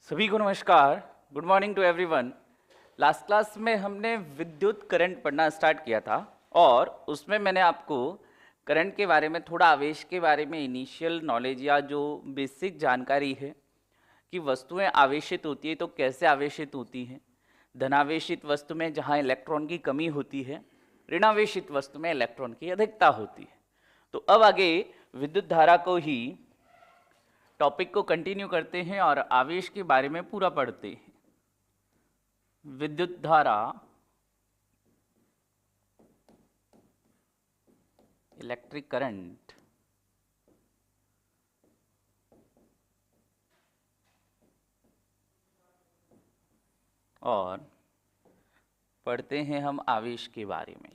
सभी को नमस्कार। Good morning to everyone. Last class में हमने विद्युत करंट पढ़ना स्टार्ट किया था और उसमें मैंने आपको करंट के बारे में, थोड़ा आवेश के बारे में इनिशियल नॉलेज या जो बेसिक जानकारी है कि वस्तुएं आवेशित होती है तो कैसे आवेशित होती हैं। धनावेशित वस्तु में जहां इलेक्ट्रॉन की कमी होती है, ऋणावेशित वस्तु में इलेक्ट्रॉन की अधिकता होती है। तो अब आगे विद्युत धारा को ही टॉपिक को कंटिन्यू करते हैं और आवेश के बारे में पूरा पढ़ते हैं। विद्युत धारा, इलेक्ट्रिक करंट, और पढ़ते हैं हम आवेश के बारे में।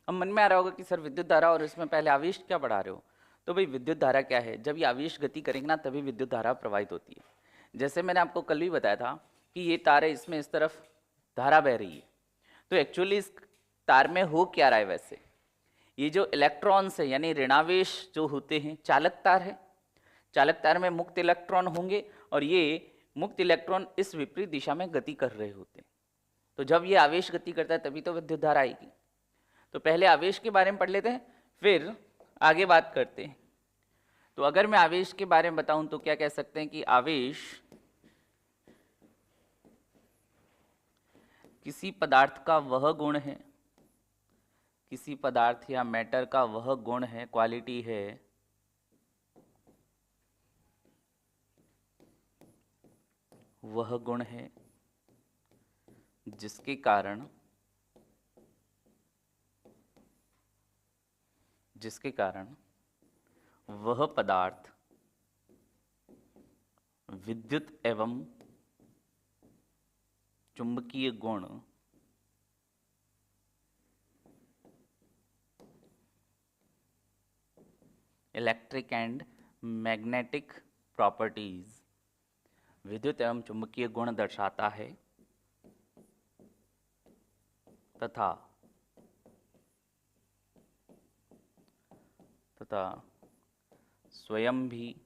अब मन में आ रहा होगा कि सर विद्युत धारा और इसमें पहले आवेश क्या पढ़ा रहे हो। तो भाई विद्युत धारा क्या है? जब ये आवेश गति करेंगे ना तभी विद्युत धारा प्रवाहित होती है। जैसे मैंने आपको कल भी बताया था कि ये तार है, इसमें इस तरफ धारा बह रही है। तो एक्चुअली इस तार में हो क्या रहा है? वैसे ये जो इलेक्ट्रॉन्स है यानी ऋणावेश जो होते हैं, चालक तार है, चालक तार में मुक्त इलेक्ट्रॉन होंगे और ये मुक्त इलेक्ट्रॉन इस विपरीत दिशा में गति कर रहे होते हैं। तो जब ये आवेश गति करता है तभी तो विद्युत धारा आएगी। तो पहले आवेश के बारे में पढ़ लेते हैं, फिर आगे बात करते हैं। तो अगर मैं आवेश के बारे में बताऊं तो क्या कह सकते हैं कि आवेश किसी पदार्थ का वह गुण है, किसी पदार्थ या मैटर का वह गुण है, क्वालिटी है वह गुण है जिसके कारण वह पदार्थ विद्युत एवं चुंबकीय गुण इलेक्ट्रिक एंड मैग्नेटिक प्रॉपर्टीज, विद्युत एवं चुंबकीय गुण दर्शाता है तथा स्वयं भी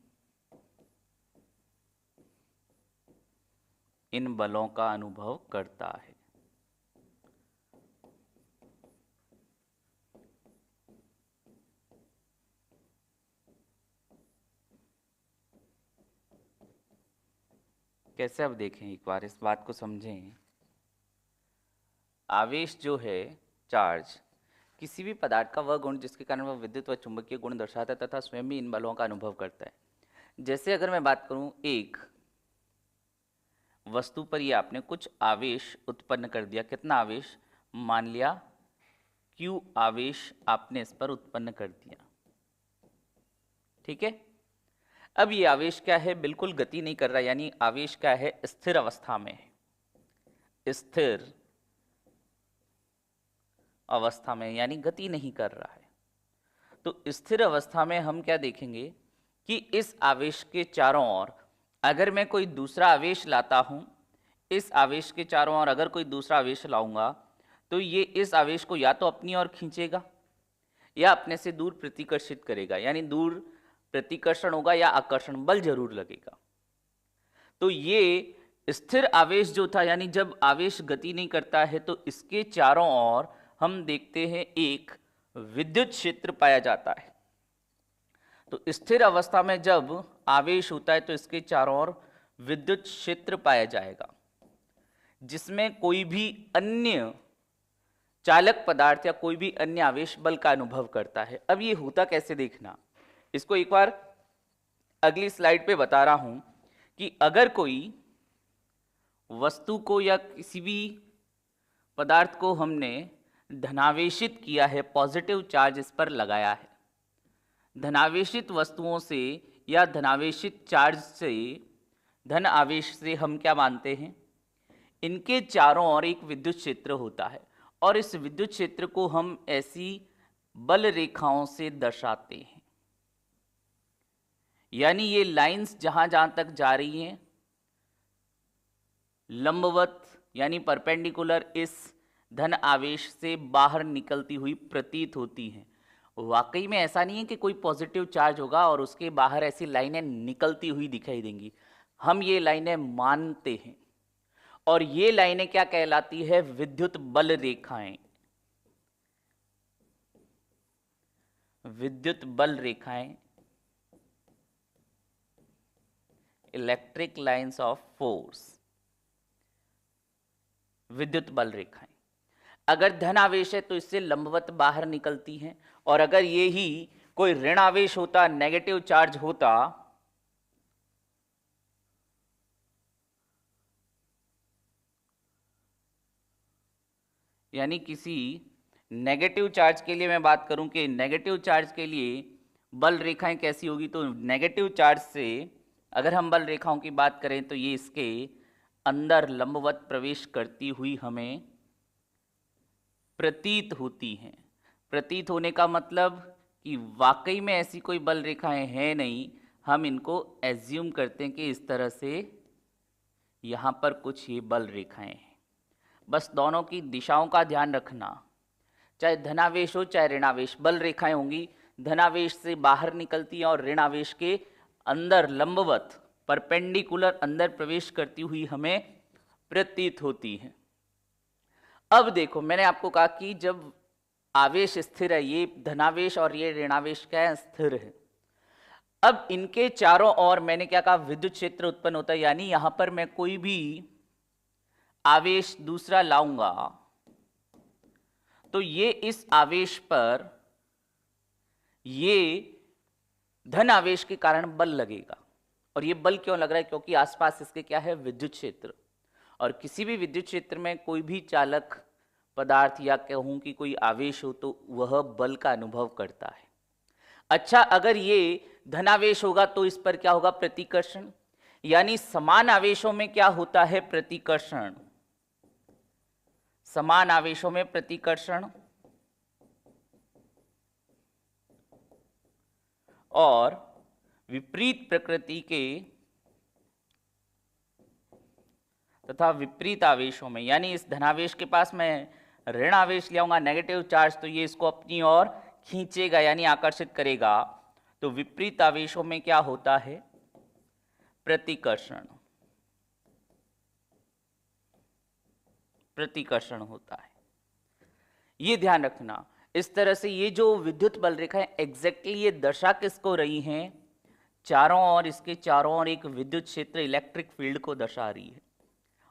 इन बलों का अनुभव करता है। कैसे? अब देखें, एक बार इस बात को समझें। आवेश जो है, चार्ज, किसी भी पदार्थ का वह गुण जिसके कारण वह विद्युत व चुंबकीय गुण दर्शाता है तथा स्वयं भी इन बलों का अनुभव करता है। जैसे अगर मैं बात करूं, एक वस्तु पर ये आपने कुछ आवेश उत्पन्न कर दिया। कितना आवेश? मान लिया Q आवेश आपने इस पर उत्पन्न कर दिया। ठीक है। अब ये आवेश क्या है? बिल्कुल गति नहीं कर रहा, यानी आवेश क्या है? स्थिर अवस्था में है, स्थिर अवस्था में, यानी गति नहीं कर रहा है। तो स्थिर अवस्था में हम क्या देखेंगे कि इस आवेश के चारों ओर अगर मैं कोई दूसरा आवेश लाता हूं, इस आवेश के चारों ओर अगर कोई दूसरा आवेश लाऊंगा तो ये इस आवेश को या तो अपनी ओर खींचेगा या अपने से दूर प्रतिकर्षित करेगा, यानी दूर प्रतिकर्षण होगा या आकर्षण बल जरूर लगेगा। तो ये स्थिर आवेश जो था, यानी जब आवेश गति नहीं करता है तो इसके चारों ओर हम देखते हैं एक विद्युत क्षेत्र पाया जाता है। तो स्थिर अवस्था में जब आवेश होता है तो इसके चारों ओर विद्युत क्षेत्र पाया जाएगा जिसमें कोई भी अन्य चालक पदार्थ या कोई भी अन्य आवेश बल का अनुभव करता है। अब ये होता कैसे देखना, इसको एक बार अगली स्लाइड पे बता रहा हूं कि अगर कोई वस्तु को या किसी भी पदार्थ को हमने धनावेशित किया है, पॉजिटिव चार्ज इस पर लगाया है, धनावेशित वस्तुओं से या धनावेशित चार्ज से, धन आवेश से हम क्या मानते हैं? इनके चारों ओर एक विद्युत क्षेत्र होता है और इस विद्युत क्षेत्र को हम ऐसी बल रेखाओं से दर्शाते हैं। यानी ये लाइंस जहां जहां तक जा रही हैं, लंबवत यानी परपेंडिकुलर इस धन आवेश से बाहर निकलती हुई प्रतीत होती हैं। वाकई में ऐसा नहीं है कि कोई पॉजिटिव चार्ज होगा और उसके बाहर ऐसी लाइनें निकलती हुई दिखाई देंगी, हम ये लाइनें मानते हैं। और ये लाइनें क्या कहलाती है? विद्युत बल रेखाएं। विद्युत बल रेखाएं, इलेक्ट्रिक लाइंस ऑफ फोर्स, विद्युत बल रेखाएं। अगर धन आवेश है तो इससे लंबवत बाहर निकलती हैं, और अगर ये ही कोई ऋण आवेश होता, नेगेटिव चार्ज होता, यानी किसी नेगेटिव चार्ज के लिए मैं बात करूं कि नेगेटिव चार्ज के लिए बल रेखाएं कैसी होगी, तो नेगेटिव चार्ज से अगर हम बल रेखाओं की बात करें तो ये इसके अंदर लंबवत प्रवेश करती हुई हमें प्रतीत होती हैं। प्रतीत होने का मतलब कि वाकई में ऐसी कोई बल रेखाएं हैं नहीं, हम इनको एज्यूम करते हैं कि इस तरह से यहाँ पर कुछ ये बल रेखाएं हैं। बस दोनों की दिशाओं का ध्यान रखना, चाहे धनावेश हो चाहे ऋणावेश, बल रेखाएं होंगी, धनावेश से बाहर निकलती हैं और ऋणावेश के अंदर लंबवत परपेंडिकुलर अंदर प्रवेश करती हुई हमें प्रतीत होती हैं। अब देखो, मैंने आपको कहा कि जब आवेश स्थिर है, ये धनावेश और ये ऋणावेश क्या है? स्थिर है। अब इनके चारों ओर मैंने क्या कहा? विद्युत क्षेत्र उत्पन्न होता है, यानी यहां पर मैं कोई भी आवेश दूसरा लाऊंगा तो ये इस आवेश पर ये धन आवेश के कारण बल लगेगा। और ये बल क्यों लग रहा है? क्योंकि आसपास इसके क्या है? विद्युत क्षेत्र। और किसी भी विद्युत क्षेत्र में कोई भी चालक पदार्थ या कहूं कि कोई आवेश हो तो वह बल का अनुभव करता है। अच्छा, अगर ये धनावेश होगा तो इस पर क्या होगा? प्रतिकर्षण। यानी समान आवेशों में क्या होता है? प्रतिकर्षण। समान आवेशों में प्रतिकर्षण। और विपरीत प्रकृति के तथा विपरीत आवेशों में, यानी इस धनावेश के पास मैं ऋण आवेश ले आऊंगा, नेगेटिव चार्ज, तो ये इसको अपनी ओर खींचेगा यानी आकर्षित करेगा। तो विपरीत आवेशों में क्या होता है? प्रतिकर्षण। प्रतिकर्षण होता है। ये ध्यान रखना। इस तरह से ये जो विद्युत बल रेखा है एग्जैक्टली ये दर्शा किसको रही हैं? चारों ओर, इसके चारों ओर एक विद्युत क्षेत्र, इलेक्ट्रिक फील्ड को दर्शा रही है।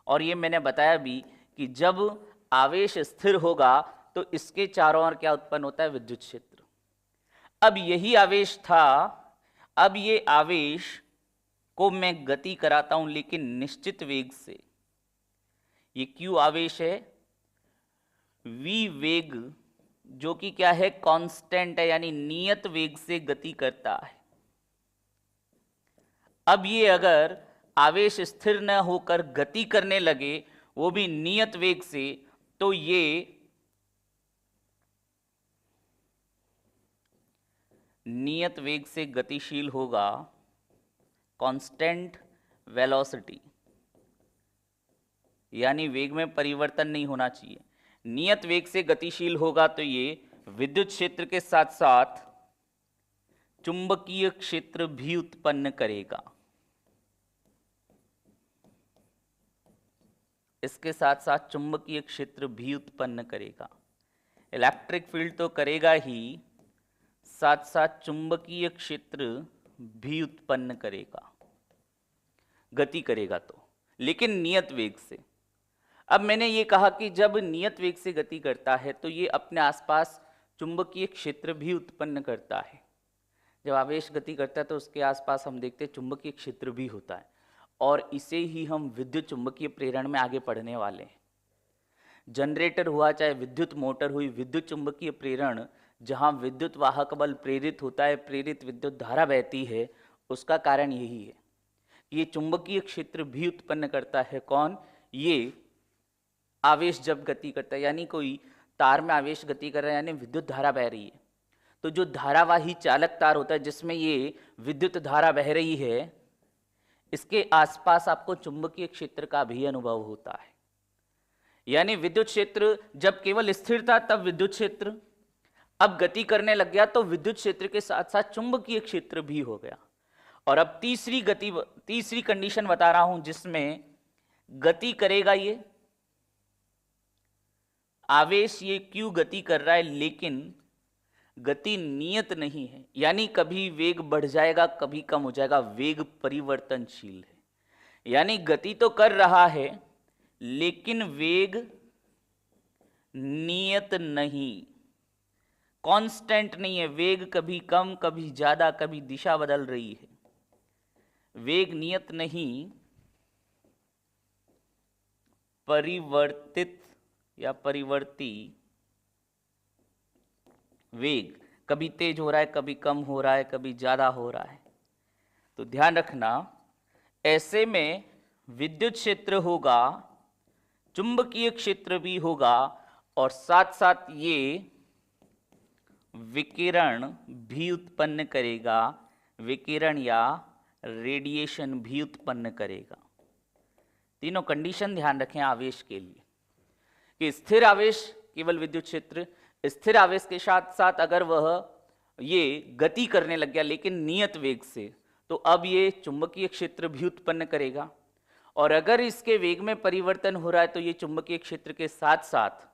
और ये मैंने बताया भी कि जब आवेश स्थिर होगा तो इसके चारों ओर क्या उत्पन्न होता है? विद्युत क्षेत्र। अब यही आवेश था, अब ये आवेश को मैं गति कराता हूं लेकिन निश्चित वेग से। ये Q आवेश है, V वेग जो कि क्या है? कांस्टेंट है, यानी नियत वेग से गति करता है। अब ये अगर आवेश स्थिर न होकर गति करने लगे, वो भी नियत वेग से, तो ये नियत वेग से गतिशील होगा, कांस्टेंट वेलोसिटी, यानी वेग में परिवर्तन नहीं होना चाहिए। नियत वेग से गतिशील होगा तो ये विद्युत क्षेत्र के साथ साथ चुंबकीय क्षेत्र भी उत्पन्न करेगा। इसके साथ साथ चुंबकीय क्षेत्र भी उत्पन्न करेगा। इलेक्ट्रिक फील्ड तो करेगा ही, साथ साथ चुंबकीय क्षेत्र भी उत्पन्न करेगा, गति करेगा तो, लेकिन नियत वेग से। अब मैंने ये कहा कि जब नियत वेग से गति करता है तो ये अपने आसपास चुंबकीय क्षेत्र भी उत्पन्न करता है। जब आवेश गति करता है तो उसके आसपास हम देखते हैं चुंबकीय क्षेत्र भी होता है, और इसे ही हम विद्युत चुंबकीय प्रेरण में आगे पढ़ने वाले हैं। जनरेटर हुआ चाहे विद्युत मोटर हुई, विद्युत चुंबकीय प्रेरण जहां विद्युत वाहक बल प्रेरित होता है, प्रेरित विद्युत धारा बहती है, उसका कारण यही है। ये चुंबकीय क्षेत्र भी उत्पन्न करता है। कौन? ये आवेश जब गति करता है, यानी कोई तार में आवेश गति कर रहा है, यानी विद्युत धारा बह रही है, तो जो धारावाही चालक तार होता है जिसमें ये विद्युत धारा बह रही है, इसके आसपास आपको चुंबकीय क्षेत्र का भी अनुभव होता है। यानी विद्युत क्षेत्र जब केवल स्थिर था तब विद्युत क्षेत्र, अब गति करने लग गया तो विद्युत क्षेत्र के साथ साथ चुंबकीय क्षेत्र भी हो गया। और अब तीसरी कंडीशन बता रहा हूं जिसमें गति करेगा ये आवेश, ये क्यों गति कर रहा है, लेकिन गति नियत नहीं है, यानी कभी वेग बढ़ जाएगा कभी कम हो जाएगा, वेग परिवर्तनशील है। यानी गति तो कर रहा है लेकिन वेग नियत नहीं, कांस्टेंट नहीं है, वेग कभी कम कभी ज्यादा, कभी दिशा बदल रही है। वेग नियत नहीं, परिवर्तित या परिवर्ती वेग, कभी तेज हो रहा है कभी कम हो रहा है कभी ज्यादा हो रहा है। तो ध्यान रखना, ऐसे में विद्युत क्षेत्र होगा, चुंबकीय क्षेत्र भी होगा, और साथ साथ ये विकिरण भी उत्पन्न करेगा, विकिरण या रेडिएशन भी उत्पन्न करेगा। तीनों कंडीशन ध्यान रखें आवेश के लिए कि स्थिर आवेश केवल विद्युत क्षेत्र, स्थिर आवेश के साथ साथ अगर वह ये गति करने लग गया लेकिन नियत वेग से, तो अब ये चुंबकीय क्षेत्र भी उत्पन्न करेगा। और अगर इसके वेग में परिवर्तन हो रहा है तो ये चुंबकीय क्षेत्र के साथ साथ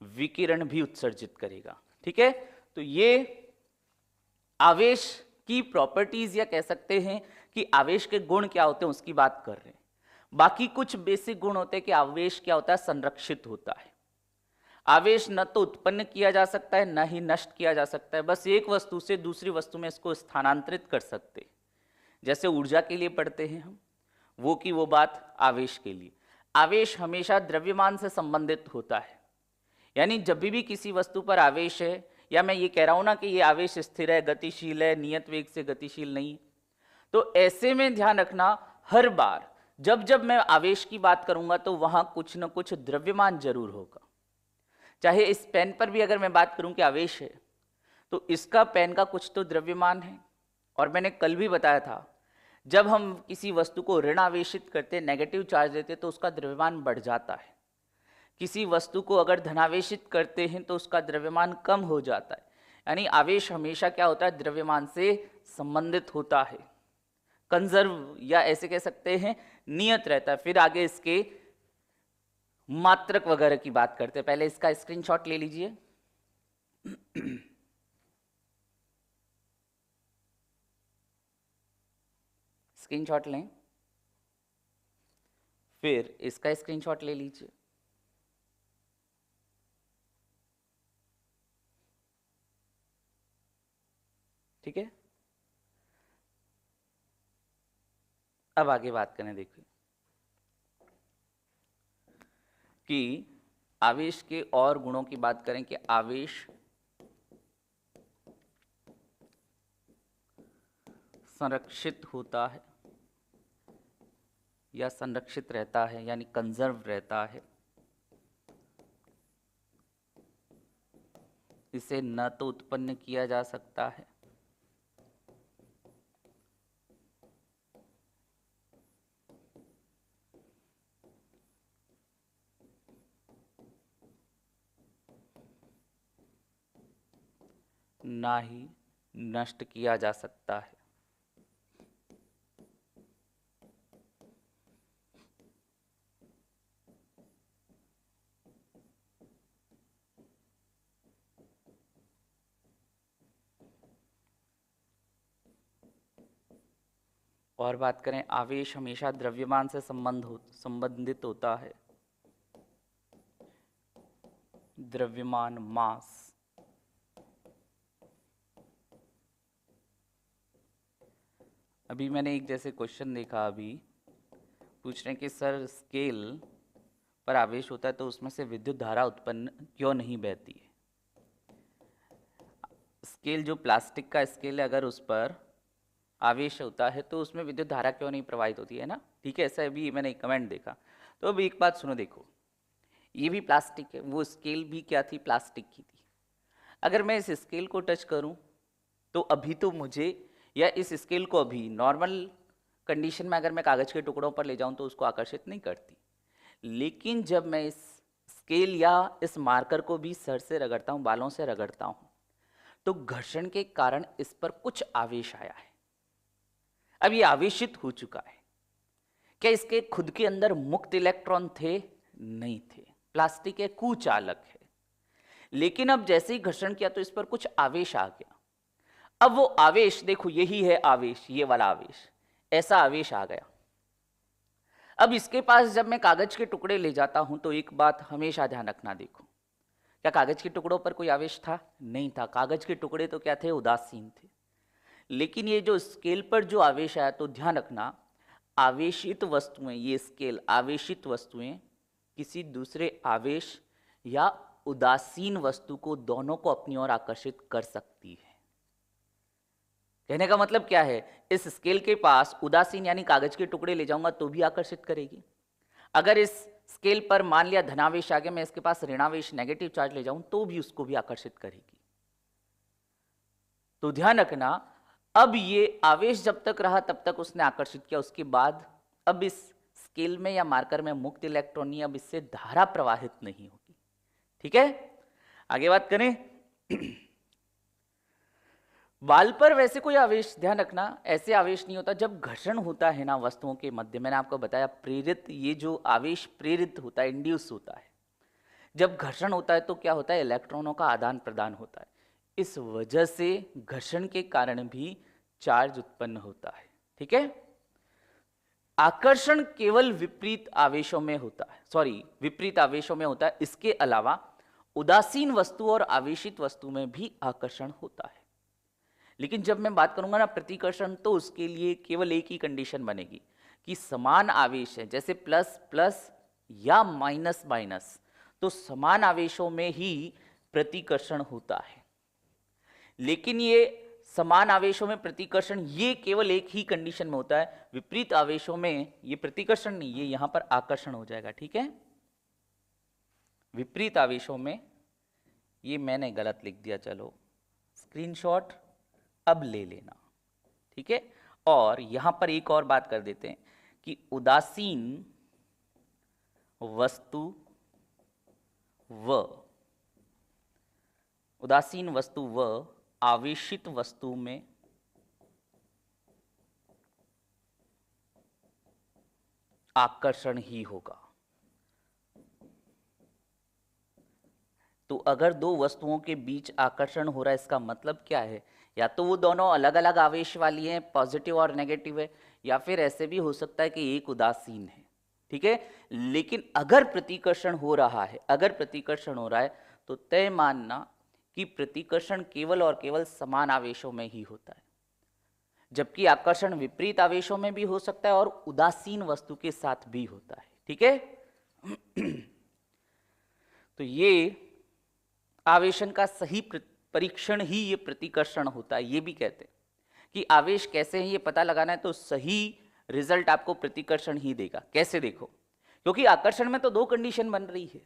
विकिरण भी उत्सर्जित करेगा। ठीक है, तो ये आवेश की प्रॉपर्टीज या कह सकते हैं कि आवेश के गुण क्या होते हैं उसकी बात कर रहे हैं। बाकी कुछ बेसिक गुण होते हैं कि आवेश क्या होता है, संरक्षित होता है। आवेश न तो उत्पन्न किया जा सकता है न ही नष्ट किया जा सकता है, बस एक वस्तु से दूसरी वस्तु में इसको स्थानांतरित कर सकते, जैसे ऊर्जा के लिए पढ़ते हैं हम, वो की वो बात आवेश के लिए। आवेश हमेशा द्रव्यमान से संबंधित होता है, यानी जब भी किसी वस्तु पर आवेश है, या मैं ये कह रहा हूं ना कि ये आवेश स्थिर है, गतिशील है, नियत वेग से गतिशील नहीं, तो ऐसे में ध्यान रखना हर बार जब जब मैं आवेश की बात करूंगा तो वहां कुछ न कुछ द्रव्यमान जरूर होगा। चाहे इस पेन पर भी अगर मैं बात करूं कि आवेश है तो इसका पेन का कुछ तो द्रव्यमान है। और मैंने कल भी बताया था, जब हम किसी वस्तु को ऋण आवेशित करते, नेगेटिव चार्ज देते, तो उसका द्रव्यमान बढ़ जाता है। किसी वस्तु को अगर धनावेशित करते हैं तो उसका द्रव्यमान कम हो जाता है। यानी आवेश हमेशा क्या होता है, द्रव्यमान से संबंधित होता है, कंजर्व या ऐसे कह सकते हैं नियत रहता है। फिर आगे इसके मात्रक वगैरह की बात करते हैं, पहले इसका स्क्रीनशॉट ले लीजिए। स्क्रीनशॉट लें, फिर इसका स्क्रीनशॉट ले लीजिए। ठीक है, अब आगे बात करें। देखिए कि आवेश के और गुणों की बात करें कि आवेश संरक्षित होता है या संरक्षित रहता है, यानी कंजर्व रहता है। इसे न तो उत्पन्न किया जा सकता है ना ही नष्ट किया जा सकता है। और बात करें, आवेश हमेशा द्रव्यमान से संबंधित होता है। द्रव्यमान, मास। अभी मैंने एक जैसे क्वेश्चन देखा, अभी पूछ रहे हैं कि सर स्केल पर आवेश होता है तो उसमें से विद्युत धारा उत्पन्न क्यों नहीं बहती है। स्केल जो प्लास्टिक का स्केल है, अगर उस पर आवेश होता है तो उसमें विद्युत धारा क्यों नहीं प्रवाहित होती है ना। ठीक है, ऐसा भी मैंने एक कमेंट देखा। तो अब एक बात सुनो, देखो ये भी प्लास्टिक है, वो स्केल भी क्या थी, प्लास्टिक की थी। अगर मैं इस स्केल को टच करूं तो अभी तो मुझे, या इस स्केल को अभी नॉर्मल कंडीशन में अगर मैं कागज के टुकड़ों पर ले जाऊं तो उसको आकर्षित नहीं करती। लेकिन जब मैं इस स्केल या इस मार्कर को भी सर से रगड़ता हूं, बालों से रगड़ता हूं, तो घर्षण के कारण इस पर कुछ आवेश आया है। अब ये आवेशित हो चुका है। क्या इसके खुद के अंदर मुक्त इलेक्ट्रॉन थे? नहीं थे। प्लास्टिक है, कुचालक है। लेकिन अब जैसे ही घर्षण किया तो इस पर कुछ आवेश आ गया। अब वो आवेश देखो, यही है आवेश, ये वाला आवेश, ऐसा आवेश आ गया। अब इसके पास जब मैं कागज के टुकड़े ले जाता हूं तो एक बात हमेशा ध्यान रखना, देखो क्या कागज के टुकड़ों पर कोई आवेश था? नहीं था। कागज के टुकड़े तो क्या थे? उदासीन थे। लेकिन ये जो स्केल पर जो आवेश आया, तो ध्यान रखना, आवेशित वस्तुएं, ये स्केल आवेशित वस्तुएं किसी दूसरे आवेश या उदासीन वस्तु को, दोनों को अपनी ओर आकर्षित कर सकती है। कहने का मतलब क्या है? इस स्केल के पास उदासीन यानी कागज के टुकड़े ले जाऊंगा तो भी आकर्षित करेगी। अगर इस स्केल पर मान लिया धनावेश आ गया, मैं इसके पास ऋणावेश नेगेटिव चार्ज ले जाऊं तो भी उसको भी आकर्षित करेगी। तो ध्यान रखना, अब ये आवेश जब तक रहा तब तक उसने आकर्षित किया, उसके बाद अब इस स्केल में या मार्कर में मुक्त इलेक्ट्रॉन नहीं, अब इससे धारा प्रवाहित नहीं होगी। ठीक है, आगे बात करें। बाल पर वैसे कोई आवेश, ध्यान रखना, ऐसे आवेश नहीं होता। जब घर्षण होता है ना वस्तुओं के मध्य, मैंने आपको बताया प्रेरित, ये जो आवेश प्रेरित होता है, इंड्यूस होता है। जब घर्षण होता है तो क्या होता है? इलेक्ट्रॉनों का आदान प्रदान होता है। इस वजह से घर्षण के कारण भी चार्ज उत्पन्न होता है। ठीक है, आकर्षण केवल विपरीत आवेशों में होता है, विपरीत आवेशों में होता है। इसके अलावा उदासीन वस्तु और आवेशित वस्तु में भी आकर्षण होता है। लेकिन जब मैं बात करूंगा ना प्रतिकर्षण, तो उसके लिए केवल एक ही कंडीशन बनेगी कि समान आवेश है, जैसे प्लस प्लस या माइनस माइनस, तो समान आवेशों में ही प्रतिकर्षण होता है। लेकिन ये समान आवेशों में प्रतिकर्षण ये केवल एक ही कंडीशन में होता है। विपरीत आवेशों में ये प्रतिकर्षण नहीं, ये यहां पर आकर्षण हो जाएगा। ठीक है, विपरीत आवेशों में, ये मैंने गलत लिख दिया, चलो स्क्रीनशॉट अब ले लेना। ठीक है, और यहां पर एक और बात कर देते हैं कि उदासीन वस्तु व आवेशित वस्तु में आकर्षण ही होगा। तो अगर दो वस्तुओं के बीच आकर्षण हो रहा है, इसका मतलब क्या है? या तो वो दोनों अलग अलग आवेश वाली हैं, पॉजिटिव और नेगेटिव है, या फिर ऐसे भी हो सकता है कि एक उदासीन है। ठीक है, लेकिन अगर प्रतिकर्षण हो रहा है, तो तय मानना कि प्रतिकर्षण केवल और केवल समान आवेशों में ही होता है, जबकि आकर्षण विपरीत आवेशों में भी हो सकता है और उदासीन वस्तु के साथ भी होता है। ठीक है, तो ये आवेशन का सही परीक्षण ही ये प्रतिकर्षण होता है। ये भी कहते हैं कि आवेश कैसे हैं ये पता लगाना है तो सही रिजल्ट आपको प्रतिकर्षण ही देगा। कैसे? देखो, क्योंकि आकर्षण में तो दो कंडीशन बन रही है।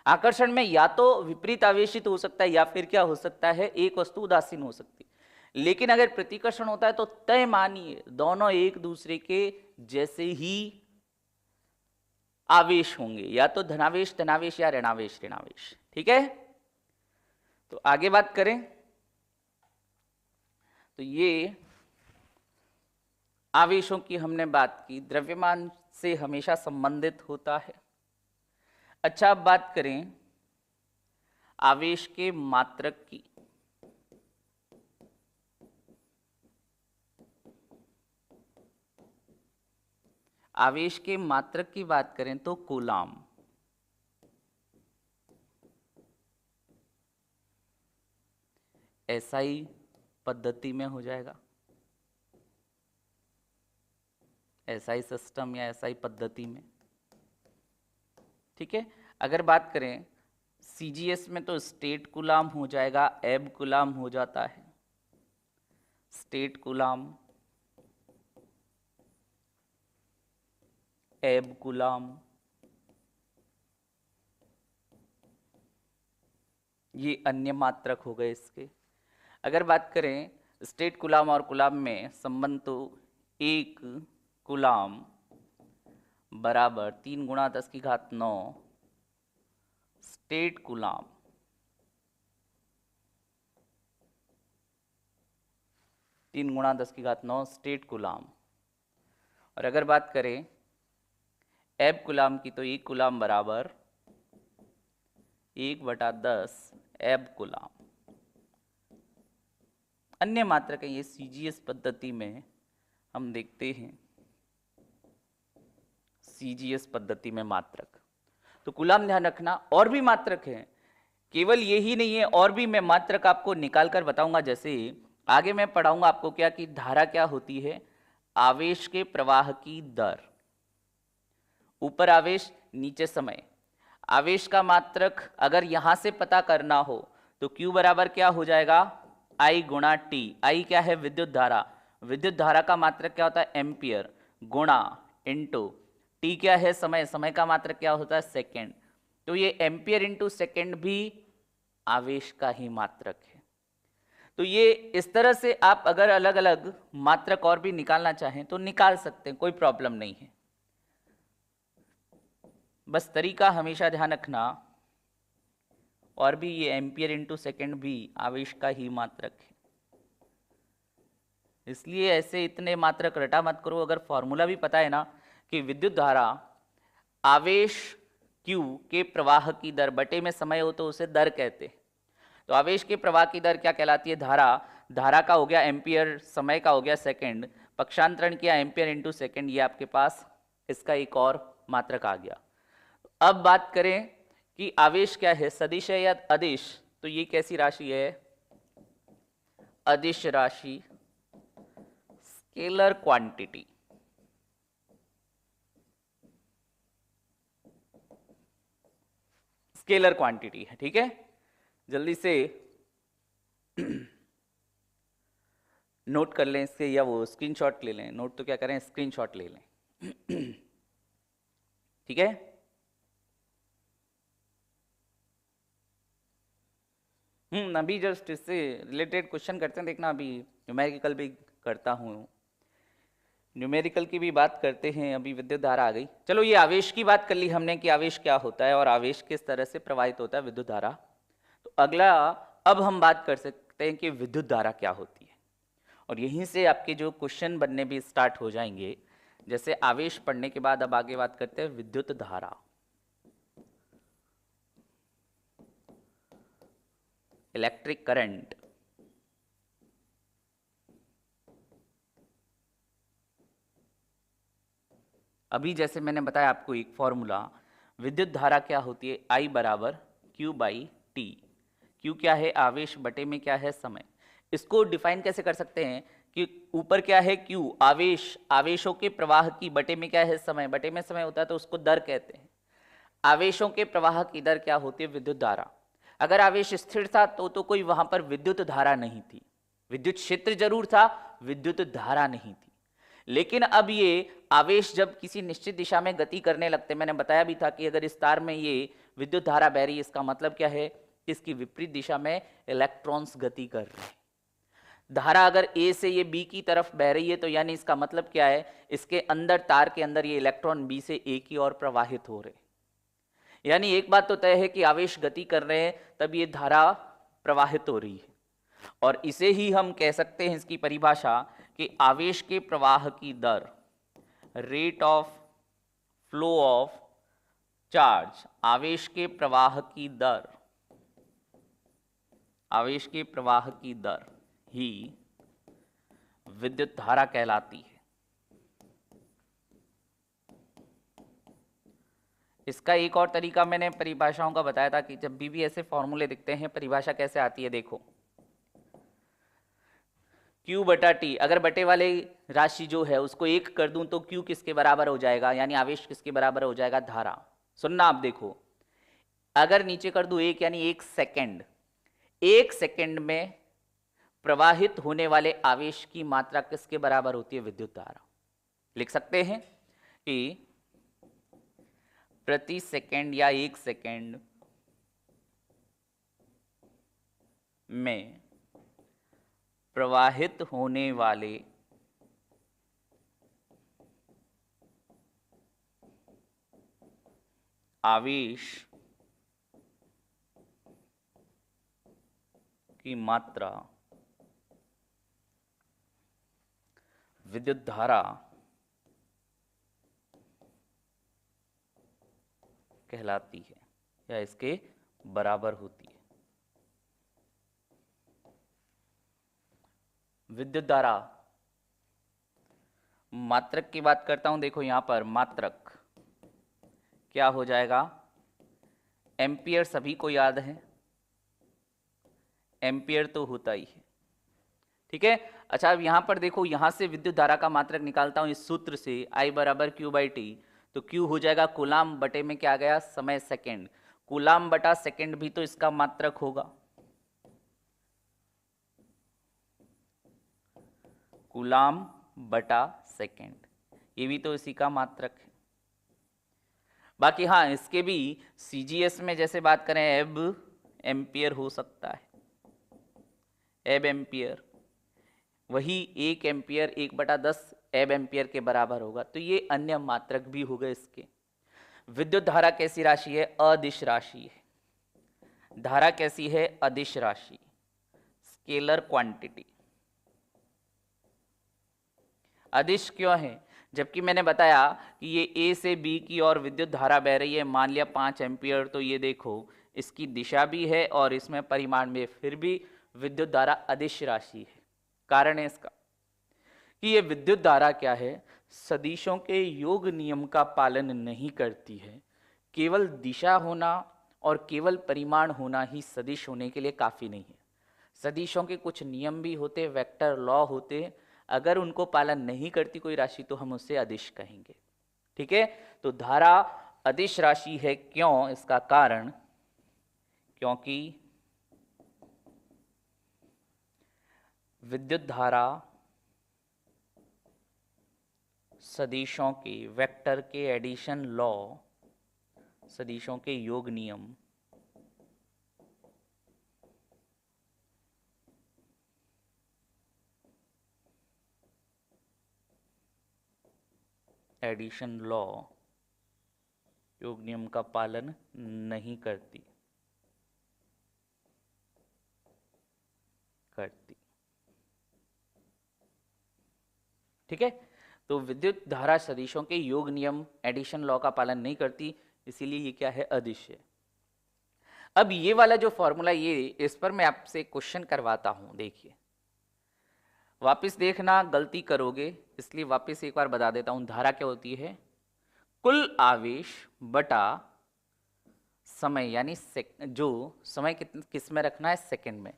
आकर्षण में या तो विपरीत आवेशित हो सकता है या फिर क्या हो सकता है, एक वस्तु उदासीन हो सकती है। लेकिन अगर प्रतिकर्षण होता है तो तय मानिए दोनों एक दूसरे के जैसे ही आवेश होंगे, या तो धनावेश धनावेश या ऋणावेश ऋणावेश। ठीक है, तो आगे बात करें तो ये आवेशों की हमने बात की, द्रव्यमान से हमेशा संबंधित होता है। अच्छा, अब बात करें आवेश के मात्रक की। आवेश के मात्रक की बात करें तो कूलाम। एसआई पद्धति में हो जाएगा, एसआई सिस्टम या एसआई पद्धति में। ठीक है, अगर बात करें सीजीएस में तो स्टेट कूलाम हो जाएगा, एब कूलाम हो जाता है। स्टेट कूलाम, एब कूलाम, ये अन्य मात्रक हो गए इसके। अगर बात करें स्टेट कूलाम और कूलाम में संबंध, तो एक कूलाम बराबर 3 गुणा 10 की घात 9 स्टेट कूलाम। 3 गुणा 10 की घात 9 स्टेट कूलाम। और अगर बात करें एब कूलाम की तो 1 कूलाम बराबर 1/10 एब कूलाम। अन्य मात्रक ये सीजीएस पद्धति में हम देखते हैं, सीजीएस पद्धति में मात्रक। तो कूलाम ध्यान रखना, और भी मात्रक हैं, केवल यही नहीं है, और भी मैं मात्रक आपको निकाल कर बताऊंगा। जैसे आगे मैं पढ़ाऊंगा आपको क्या कि धारा क्या होती है, आवेश के प्रवाह की दर, ऊपर आवेश नीचे समय। आवेश का मात्रक अगर यहां से पता करना हो तो Q बराबर क्या हो जाएगा, I गुणा टी। I क्या है, विद्युत धारा। विद्युत धारा का मात्रक क्या होता है, एम्पियर, गुणा इंटू टी क्या है, समय। समय का मात्रक क्या होता है, सेकेंड। तो ये एम्पियर इंटू सेकेंड भी आवेश का ही मात्रक है। तो ये इस तरह से आप अगर अलग अलग मात्रक और भी निकालना चाहें तो निकाल सकते हैं, कोई प्रॉब्लम नहीं है। बस तरीका हमेशा ध्यान रखना, और भी ये एम्पियर इंटू सेकेंड भी आवेश का ही मात्रक है। इसलिए ऐसे इतने मात्रक रटा मत करो। अगर फॉर्मूला भी पता है ना कि विद्युत धारा आवेश Q के प्रवाह की दर बटे में समय हो तो उसे दर कहते हैं। तो आवेश के प्रवाह की दर क्या कहलाती है, धारा। धारा का हो गया एम्पियर, समय का हो गया सेकंड, पक्षांतरण किया एम्पियर इंटू सेकेंड, ये आपके पास इसका एक और मात्रक आ गया। अब बात करें कि आवेश क्या है, सदिश है या अदिश। तो ये कैसी राशि है, अदिश राशि, स्केलर क्वांटिटी। स्केलर क्वांटिटी है, ठीक है। जल्दी से नोट कर लें इससे, या वो स्क्रीनशॉट ले लें। नोट तो क्या करें, स्क्रीनशॉट ले लें। ठीक है। अभी जस्ट इससे रिलेटेड क्वेश्चन करते हैं, देखना। अभी न्यूमेरिकल भी करता हूँ, न्यूमेरिकल की भी बात करते हैं। अभी विद्युत धारा आ गई। चलो, ये आवेश की बात कर ली हमने कि आवेश क्या होता है और आवेश किस तरह से प्रवाहित होता है, विद्युत धारा। तो अगला अब हम बात कर सकते हैं कि विद्युत धारा क्या होती है, और यहीं से आपके जो क्वेश्चन बनने भी स्टार्ट हो जाएंगे। जैसे आवेश पढ़ने के बाद अब आगे बात करते हैं विद्युत धारा, इलेक्ट्रिक करंट। अभी जैसे मैंने बताया आपको एक फॉर्मूला, विद्युत धारा क्या होती है, I बराबर Q बाई टी। Q क्या है, आवेश, बटे में क्या है, समय। इसको डिफाइन कैसे कर सकते हैं कि ऊपर क्या है Q, आवेश, आवेशों के प्रवाह की, बटे में क्या है, समय। बटे में समय होता है तो उसको दर कहते हैं। आवेशों के प्रवाह की दर क्या होती है, विद्युत धारा। अगर आवेश स्थिर था तो कोई वहां पर विद्युत धारा नहीं थी, विद्युत क्षेत्र जरूर था, विद्युत धारा नहीं थी। लेकिन अब ये आवेश जब किसी निश्चित दिशा में गति करने लगते, मैंने बताया भी था कि अगर इस तार में ये विद्युत धारा बह रही है, इसका मतलब क्या है, इसकी विपरीत दिशा में इलेक्ट्रॉन्स गति कर रहे हैं। धारा अगर ए से ये बी की तरफ बह रही है तो यानी इसका मतलब क्या है, इसके अंदर, तार के अंदर ये इलेक्ट्रॉन बी से ए की ओर प्रवाहित हो रहे। यानी एक बात तो तय है कि आवेश गति कर रहे हैं तब ये धारा प्रवाहित हो रही है। और इसे ही हम कह सकते हैं, इसकी परिभाषा, कि आवेश के प्रवाह की दर, rate of flow of charge, आवेश के प्रवाह की दर, आवेश के प्रवाह की दर ही विद्युत धारा कहलाती है। इसका एक और तरीका मैंने परिभाषाओं का बताया था कि जब भी ऐसे फॉर्मूले दिखते हैं, परिभाषा कैसे आती है, देखो। Q बटा टी, अगर बटे वाले राशि जो है उसको 1 कर दूं तो Q किसके बराबर हो जाएगा, यानी आवेश किसके बराबर हो जाएगा, धारा। सुनना आप, देखो, अगर नीचे कर दूं 1 यानी 1 सेकेंड, 1 सेकेंड में प्रवाहित होने वाले आवेश की मात्रा किसके बराबर होती है, विद्युत धारा। लिख सकते हैं कि प्रति सेकेंड या 1 सेकेंड में प्रवाहित होने वाले आवेश की मात्रा विद्युत धारा कहलाती है या इसके बराबर होती है। विद्युत धारा मात्रक की बात करता हूं, देखो यहां पर मात्रक क्या हो जाएगा, एम्पियर सभी को याद है, एम्पियर तो होता ही है, ठीक है। अच्छा अब यहां पर देखो, यहां से विद्युत धारा का मात्रक निकालता हूं इस सूत्र से, I बराबर क्यू बाई टी, तो क्यू हो जाएगा कूलाम बटे में क्या गया, समय सेकंड, कूलाम बटा सेकंड भी तो इसका मात्रक होगा, कूलाम बटा सेकंड, ये भी तो इसी का मात्रक है। बाकी हाँ, इसके भी सीजीएस में जैसे बात करें एब एम्पियर हो सकता है, एब एम्पियर, वही 1 एम्पियर 1/10 एब एम्पियर के बराबर होगा, तो ये अन्य मात्रक भी हो गए इसके। विद्युत धारा कैसी राशि है, अदिश राशि है। धारा कैसी है, अदिश राशि, स्केलर क्वांटिटी। अदिश क्यों है, जबकि मैंने बताया कि ये ए से बी की ओर विद्युत धारा बह रही है, मान लिया 5 एम्पियर, तो ये देखो इसकी दिशा भी है और इसमें परिमाण में, फिर भी विद्युत धारा अदिश राशि है। कारण है इसका कि ये विद्युत धारा क्या है, सदिशों के योग नियम का पालन नहीं करती है। केवल दिशा होना और केवल परिमाण होना ही सदिश होने के लिए काफी नहीं है। सदिशों के कुछ नियम भी होते, वेक्टर लॉ होते, अगर उनको पालन नहीं करती कोई राशि तो हम उसे अदिश कहेंगे, ठीक है। तो धारा अदिश राशि है, क्यों, इसका कारण क्योंकि विद्युत धारा सदिशों के, वेक्टर के एडिशन लॉ, सदिशों के योग नियम एडिशन लॉ, योग नियम का पालन नहीं करती। ठीक है, तो विद्युत धारा सदिशों के योग नियम एडिशन लॉ का पालन नहीं करती, इसीलिए ये क्या है, अदिश है। अब ये वाला जो फॉर्मूला, ये इस पर मैं आपसे क्वेश्चन करवाता हूं, देखिए वापस देखना, गलती करोगे इसलिए वापस एक बार बता देता हूं। धारा क्या होती है, कुल आवेश बटा समय, यानी जो समय किस में रखना है, सेकंड में।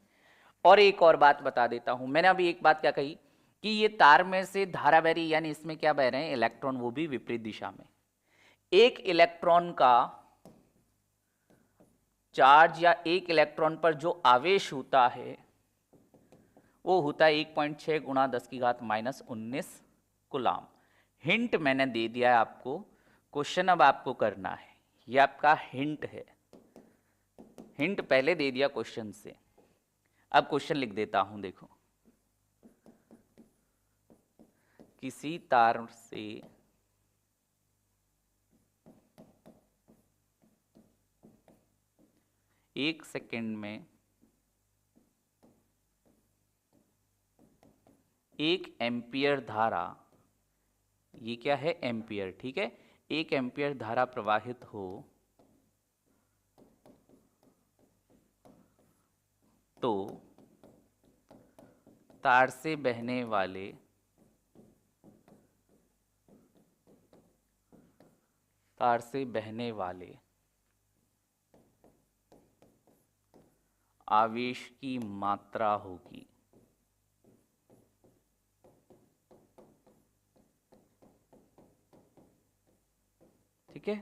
और एक और बात बता देता हूं, मैंने अभी एक बात क्या कही कि ये तार में से धारा बह रही, यानी इसमें क्या बह रहे हैं, इलेक्ट्रॉन, वो भी विपरीत दिशा में। एक इलेक्ट्रॉन का चार्ज या एक इलेक्ट्रॉन पर जो आवेश होता है वो होता है 1.6 गुणा 10⁻⁻19 कूलाम। हिंट मैंने दे दिया है आपको, क्वेश्चन अब आपको करना है, ये आपका हिंट है, हिंट पहले दे दिया क्वेश्चन से। अब क्वेश्चन लिख देता हूं, देखो किसी तार से एक सेकंड में 1 एम्पियर धारा, ये क्या है, एम्पियर, ठीक है, 1 एम्पियर धारा प्रवाहित हो तो तार से बहने वाले आवेश की मात्रा होगी। ठीक है,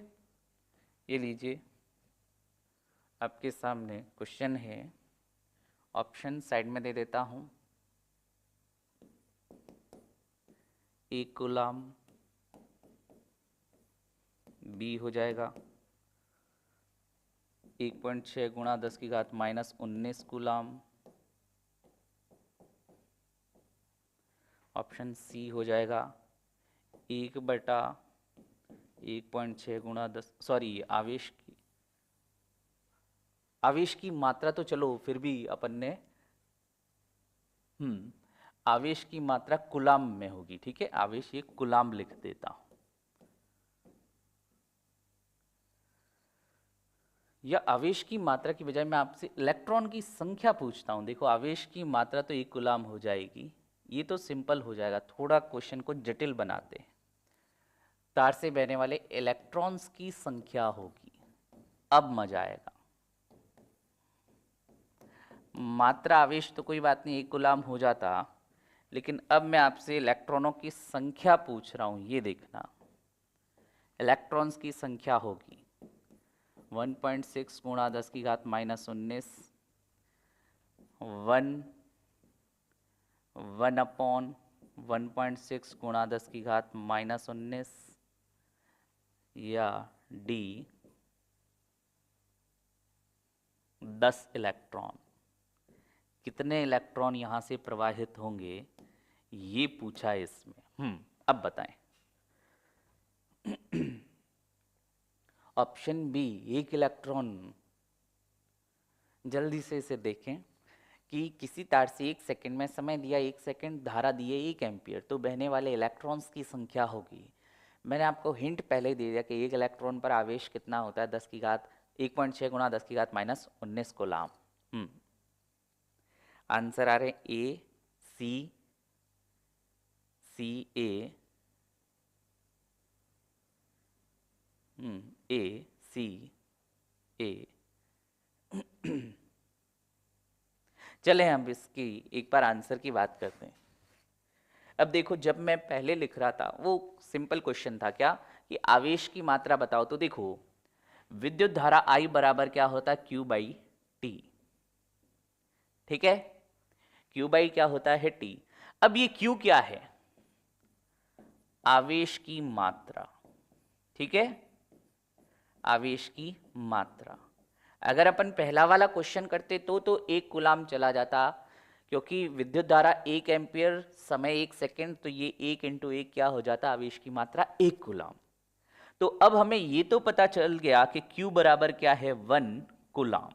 ये लीजिए आपके सामने क्वेश्चन है, ऑप्शन साइड में दे देता हूं। 1 कूलाम, बी हो जाएगा 1.6 गुणा 10⁻⁻19 कूलाम, ऑप्शन सी हो जाएगा 1/10 1.6 गुणा 10, सॉरी आवेश की मात्रा तो चलो फिर भी अपन ने आवेश की मात्रा कूलाम में होगी, ठीक है, आवेश ये कूलाम लिख देता हूं, या आवेश की मात्रा की बजाय मैं आपसे इलेक्ट्रॉन की संख्या पूछता हूं। देखो आवेश की मात्रा तो 1 कूलाम हो जाएगी, ये तो सिंपल हो जाएगा, थोड़ा क्वेश्चन को जटिल बनाते हैं। तार से बहने वाले इलेक्ट्रॉन्स की संख्या होगी, अब मजा आएगा। मात्रा आवेश तो कोई बात नहीं, 1 कूलाम हो जाता, लेकिन अब मैं आपसे इलेक्ट्रॉनों की संख्या पूछ रहा हूं, ये देखना। इलेक्ट्रॉन्स की संख्या होगी 1.6 गुणा 10 की घात -19, 1 अपॉन 1.6 गुणा 10 की घात -19, या D 10 इलेक्ट्रॉन। कितने इलेक्ट्रॉन यहां से प्रवाहित होंगे ये पूछा है इसमें। अब बताएं। Option B 1 electron. जल्दी से इसे देखें कि किसी तार से 1 सेकंड में समय दिया 1 सेकंड, धारा दी है 1 एम्पियर, तो बहने वाले इलेक्ट्रॉन्स की संख्या होगी। मैंने आपको हिंट पहले दे दिया कि 1 इलेक्ट्रॉन पर आवेश कितना होता है, 10 की घात 1.6 गुणा 10 की घात -19 कूलाम। आंसर आ रहे ए सी ए। चले हम इसकी एक बार आंसर की बात करते हैं। अब देखो जब मैं पहले लिख रहा था वो सिंपल क्वेश्चन था क्या कि आवेश की मात्रा बताओ, तो देखो विद्युत धारा I बराबर क्या होता है Q/T, ठीक है, Q/ क्या होता है T। अब ये Q क्या है, आवेश की मात्रा, ठीक है, आवेश की मात्रा। अगर अपन पहला वाला क्वेश्चन करते तो 1 कूलाम चला जाता, क्योंकि विद्युत धारा 1 एम्पियर, समय 1 सेकंड, तो ये 1 × 1 क्या हो जाता, आवेश की मात्रा 1 कूलाम। तो अब हमें ये तो पता चल गया कि Q बराबर क्या है 1 कूलाम,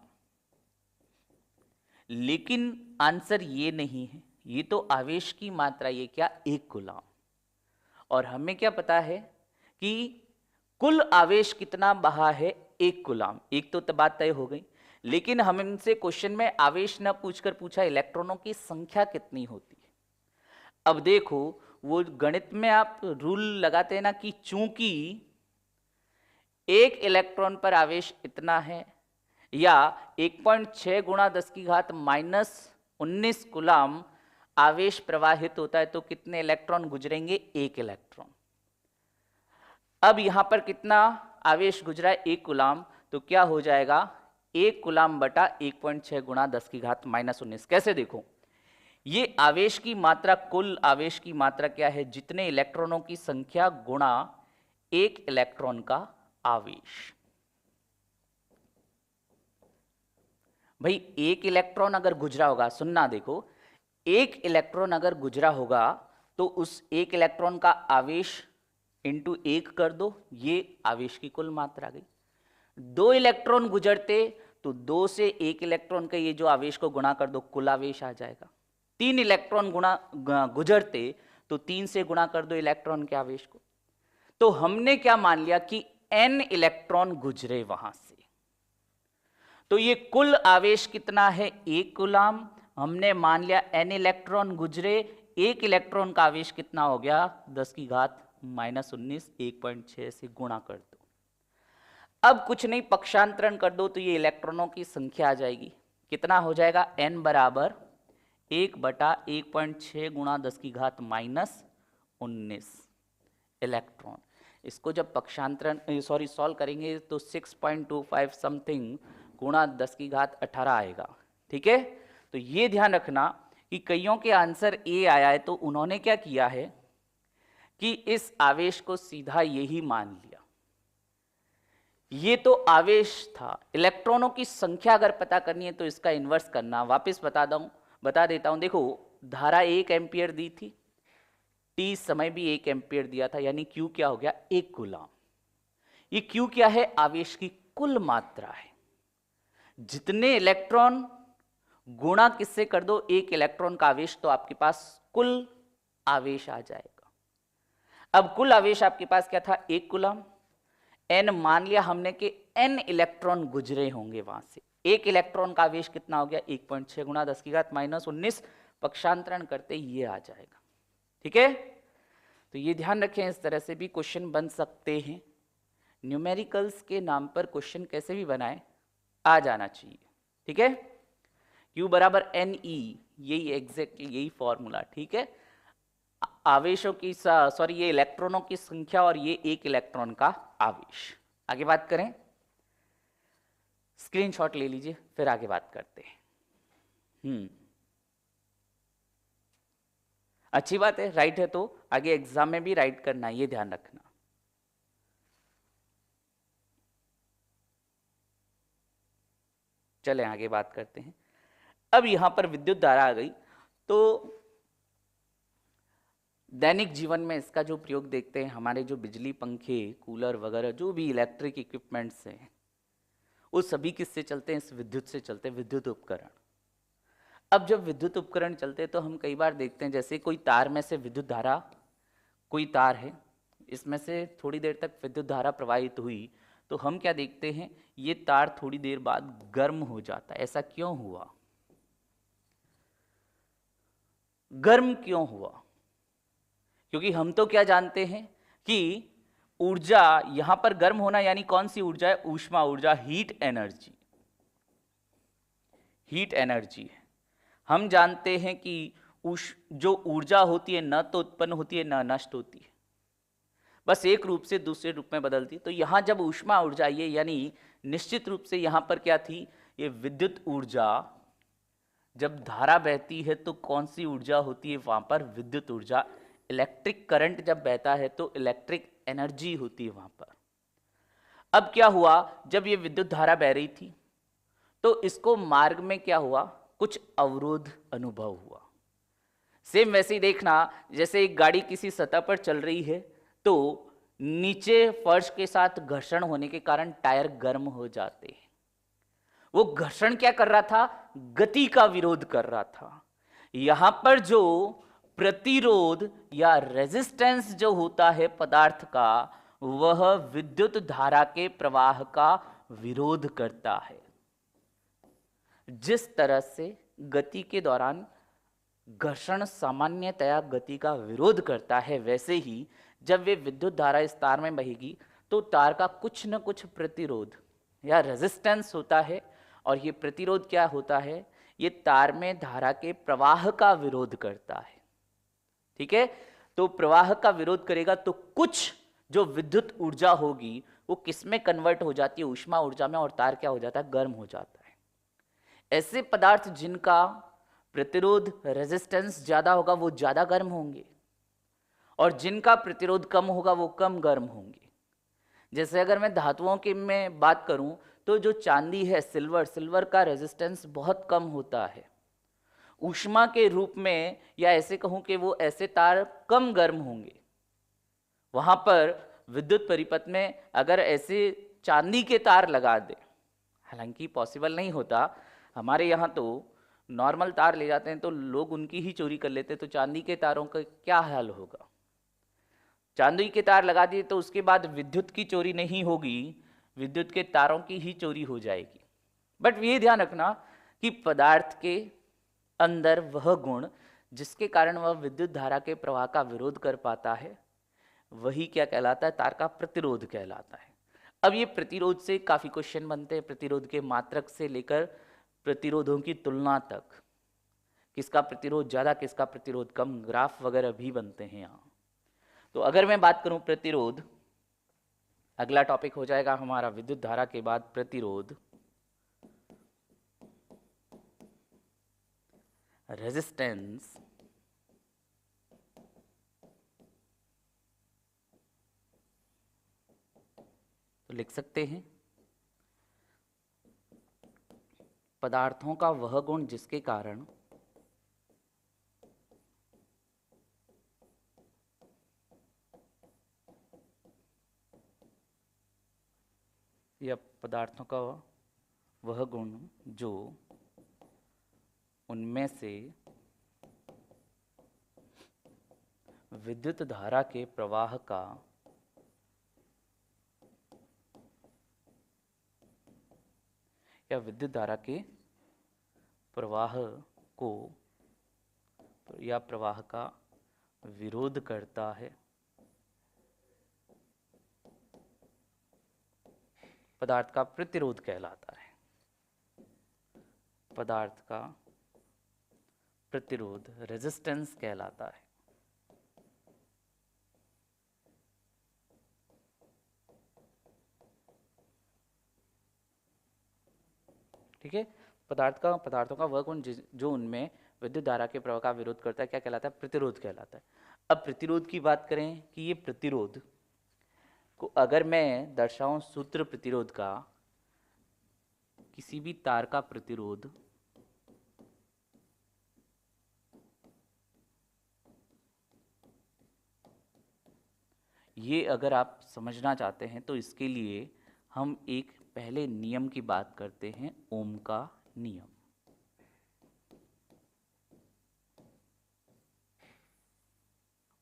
लेकिन आंसर ये नहीं है, ये तो आवेश की मात्रा ये क्या 1 कूलाम, और हमें क्या पता है कि कुल आवेश कितना बहा है 1 कूलाम। एक तो बात तय हो गई, लेकिन हम इनसे क्वेश्चन में आवेश न पूछकर पूछा इलेक्ट्रॉनों की संख्या कितनी होती है। अब देखो वो गणित में आप रूल लगाते हैं ना कि चूंकि 1 इलेक्ट्रॉन पर आवेश इतना है, या 1.6 गुणा 10 की घात -19 कूलाम आवेश प्रवाहित होता है, तो कितने इलेक्ट्रॉन गुजरेंगे, 1 इलेक्ट्रॉन। अब यहां पर कितना आवेश गुजरा है 1 कूलाम, तो क्या हो जाएगा 1 कूलाम बटा 1.6 गुणा 10 की घात -19। कैसे देखो, ये आवेश की मात्रा, कुल आवेश की मात्रा क्या है, जितने इलेक्ट्रॉनों की संख्या गुणा 1 इलेक्ट्रॉन का आवेश। भाई 1 इलेक्ट्रॉन अगर गुजरा होगा, सुनना देखो, 1 इलेक्ट्रॉन अगर गुजरा होगा तो उस 1 इलेक्ट्रॉन का आवेश इंटू 1 कर दो, ये आवेश की कुल मात्रा गई। 2 इलेक्ट्रॉन गुजरते तो 2 से 1 इलेक्ट्रॉन के ये जो आवेश को गुणा कर दो, कुल आवेश आ जाएगा। 3 इलेक्ट्रॉन गुजरते तो 3 से गुणा कर दो इलेक्ट्रॉन के आवेश को। तो हमने क्या मान लिया कि n इलेक्ट्रॉन गुजरे वहां से, तो ये कुल आवेश कितना है 1 कूलाम। हमने मान लिया n इलेक्ट्रॉन गुजरे, 1 इलेक्ट्रॉन का आवेश कितना हो गया 10 की घात -19, 1.6 से गुणा कर दो। अब कुछ नहीं, पक्षांतरण कर दो तो ये इलेक्ट्रॉनों की संख्या आ जाएगी। कितना हो जाएगा, n बराबर 1/1.6 गुणा 10 की घात -19 इलेक्ट्रॉन। इसको जब पक्षांतरण सॉल्व करेंगे तो 6.25 समथिंग गुणा 10 की घात 18 आएगा, ठीक है। तो ये ध्यान रखना कि कईयों के आंसर ए आया है, तो उन्होंने क्या किया है कि इस आवेश को सीधा यही मान लिया। ये तो आवेश था, इलेक्ट्रॉनों की संख्या अगर पता करनी है तो इसका इन्वर्स करना। वापस बता देता हूं। देखो धारा 1 एम्पियर दी थी, टी समय भी 1 एम्पियर दिया था, यानी क्यू क्या हो गया 1 कूलाम। ये Q क्या है? आवेश की कुल मात्रा है। जितने इलेक्ट्रॉन गुणा किससे कर दो एक इलेक्ट्रॉन का आवेश, तो आपके पास कुल आवेश आ जाएगा। अब कुल आवेश आपके पास क्या था? 1 कूलम। n मान लिया हमने कि n इलेक्ट्रॉन गुजरे होंगे वहां से। एक इलेक्ट्रॉन का आवेश कितना हो गया? 1.6 गुणा 10⁻⁻19 पक्षांतरण करते ये आ जाएगा। ठीक है, तो ये ध्यान रखें, इस तरह से भी क्वेश्चन बन सकते हैं। न्यूमेरिकल्स के नाम पर क्वेश्चन कैसे भी बनाए आ जाना चाहिए। ठीक है, Q बराबर NE, यही एग्जैक्टली यही फॉर्मूला। ठीक है, आवेशों की सॉरी ये इलेक्ट्रॉनों की संख्या और ये एक इलेक्ट्रॉन का आवेश। आगे बात करें, स्क्रीनशॉट ले लीजिए, फिर आगे बात करते हैं। अच्छी बात है, राइट है तो आगे एग्जाम में भी राइट करना है, ये ध्यान रखना। चलें आगे बात करते हैं। अब यहां पर विद्युत धारा आ गई, तो दैनिक जीवन में इसका जो प्रयोग देखते हैं, हमारे जो बिजली पंखे कूलर वगैरह जो भी इलेक्ट्रिक इक्विपमेंट्स हैं वो सभी किससे चलते हैं? इस विद्युत से चलते हैं, विद्युत उपकरण। अब जब विद्युत उपकरण चलते हैं तो हम कई बार देखते हैं, जैसे कोई तार में से विद्युत धारा, कोई तार है इसमें से थोड़ी देर तक विद्युत धारा प्रवाहित हुई, तो हम क्या देखते हैं? ये तार थोड़ी देर बाद गर्म हो जाता है। ऐसा क्यों हुआ? गर्म क्यों हुआ? क्योंकि हम तो क्या जानते हैं कि ऊर्जा, यहां पर गर्म होना यानी कौन सी ऊर्जा है? ऊष्मा ऊर्जा, हीट एनर्जी। हीट एनर्जी है। हम जानते हैं कि जो ऊर्जा होती है न तो उत्पन्न होती है न नष्ट होती है, बस एक रूप से दूसरे रूप में बदलती है। तो यहां जब ऊष्मा ऊर्जा ये यानी निश्चित रूप से यहां पर क्या थी? ये विद्युत ऊर्जा। जब धारा बहती है तो कौन सी ऊर्जा होती है वहां पर? विद्युत ऊर्जा। इलेक्ट्रिक करंट जब बहता है तो इलेक्ट्रिक एनर्जी होती है वहां पर। अब क्या हुआ? जब ये विद्युत धारा बह रही थी तो इसको मार्ग में क्या हुआ? कुछ अवरोध अनुभव हुआ। सेम वैसे ही देखना, जैसे एक गाड़ी किसी सतह पर चल रही है तो नीचे फर्श के साथ घर्षण होने के कारण टायर गर्म हो जाते हैं। वो घर्षण क्या कर रहा था? गति का विरोध कर रहा था। यहां पर जो प्रतिरोध या रेजिस्टेंस जो होता है पदार्थ का, वह विद्युत धारा के प्रवाह का विरोध करता है। जिस तरह से गति के दौरान घर्षण सामान्यतया गति का विरोध करता है, वैसे ही जब वे विद्युत धारा इस तार में बहेगी तो तार का कुछ न कुछ प्रतिरोध या रेजिस्टेंस होता है, और ये प्रतिरोध क्या होता है? ये तार में धारा के प्रवाह का विरोध करता है। ठीक है, तो प्रवाह का विरोध करेगा तो कुछ जो विद्युत ऊर्जा होगी वो किस में कन्वर्ट हो जाती है? ऊष्मा ऊर्जा में, और तार क्या हो जाता है? गर्म हो जाता है। ऐसे पदार्थ जिनका प्रतिरोध रेजिस्टेंस ज्यादा होगा वो ज्यादा गर्म होंगे, और जिनका प्रतिरोध कम होगा वो कम गर्म होंगे। जैसे अगर मैं धातुओं की में बात करूं तो जो चांदी है, सिल्वर का रेजिस्टेंस बहुत कम होता है। ऊष्मा के रूप में, या ऐसे कहूं कि वो ऐसे तार कम गर्म होंगे। वहां पर विद्युत परिपथ में अगर ऐसे चांदी के तार लगा दे, हालांकि पॉसिबल नहीं होता, हमारे यहाँ तो नॉर्मल तार ले जाते हैं तो लोग उनकी ही चोरी कर लेते हैं, तो चांदी के तारों का क्या हाल होगा? चांदी के तार लगा दिए तो उसके बाद विद्युत की चोरी नहीं होगी, विद्युत के तारों की ही चोरी हो जाएगी। बट ये ध्यान रखना कि पदार्थ के अंदर वह गुण जिसके कारण वह विद्युत धारा के प्रवाह का विरोध कर पाता है, वही क्या कहलाता है? तार का प्रतिरोध कहलाता है। अब ये प्रतिरोध से काफी क्वेश्चन बनते हैं, प्रतिरोध के मात्रक से लेकर प्रतिरोधों की तुलना तक, किसका प्रतिरोध ज्यादा किसका प्रतिरोध कम, ग्राफ वगैरह भी बनते हैं यहाँ। तो अगर मैं बात करूं प्रतिरोध, अगला टॉपिक हो जाएगा हमारा विद्युत धारा के बाद प्रतिरोध, रेजिस्टेंस, तो लिख सकते हैं पदार्थों का वह गुण जिसके कारण या पदार्थों का वह गुण जो उनमें से विद्युत धारा के प्रवाह का या विद्युत धारा के प्रवाह को या प्रवाह का विरोध करता है, पदार्थ का प्रतिरोध कहलाता है। पदार्थ का प्रतिरोध रेजिस्टेंस कहलाता है। ठीक है, पदार्थों का वह गुण जो उनमें विद्युत धारा के प्रवाह का विरोध करता है क्या कहलाता है? प्रतिरोध कहलाता है। अब प्रतिरोध की बात करें कि ये प्रतिरोध को अगर मैं दर्शाऊं सूत्र प्रतिरोध का, किसी भी तार का प्रतिरोध ये अगर आप समझना चाहते हैं तो इसके लिए हम एक पहले नियम की बात करते हैं, ओम का नियम।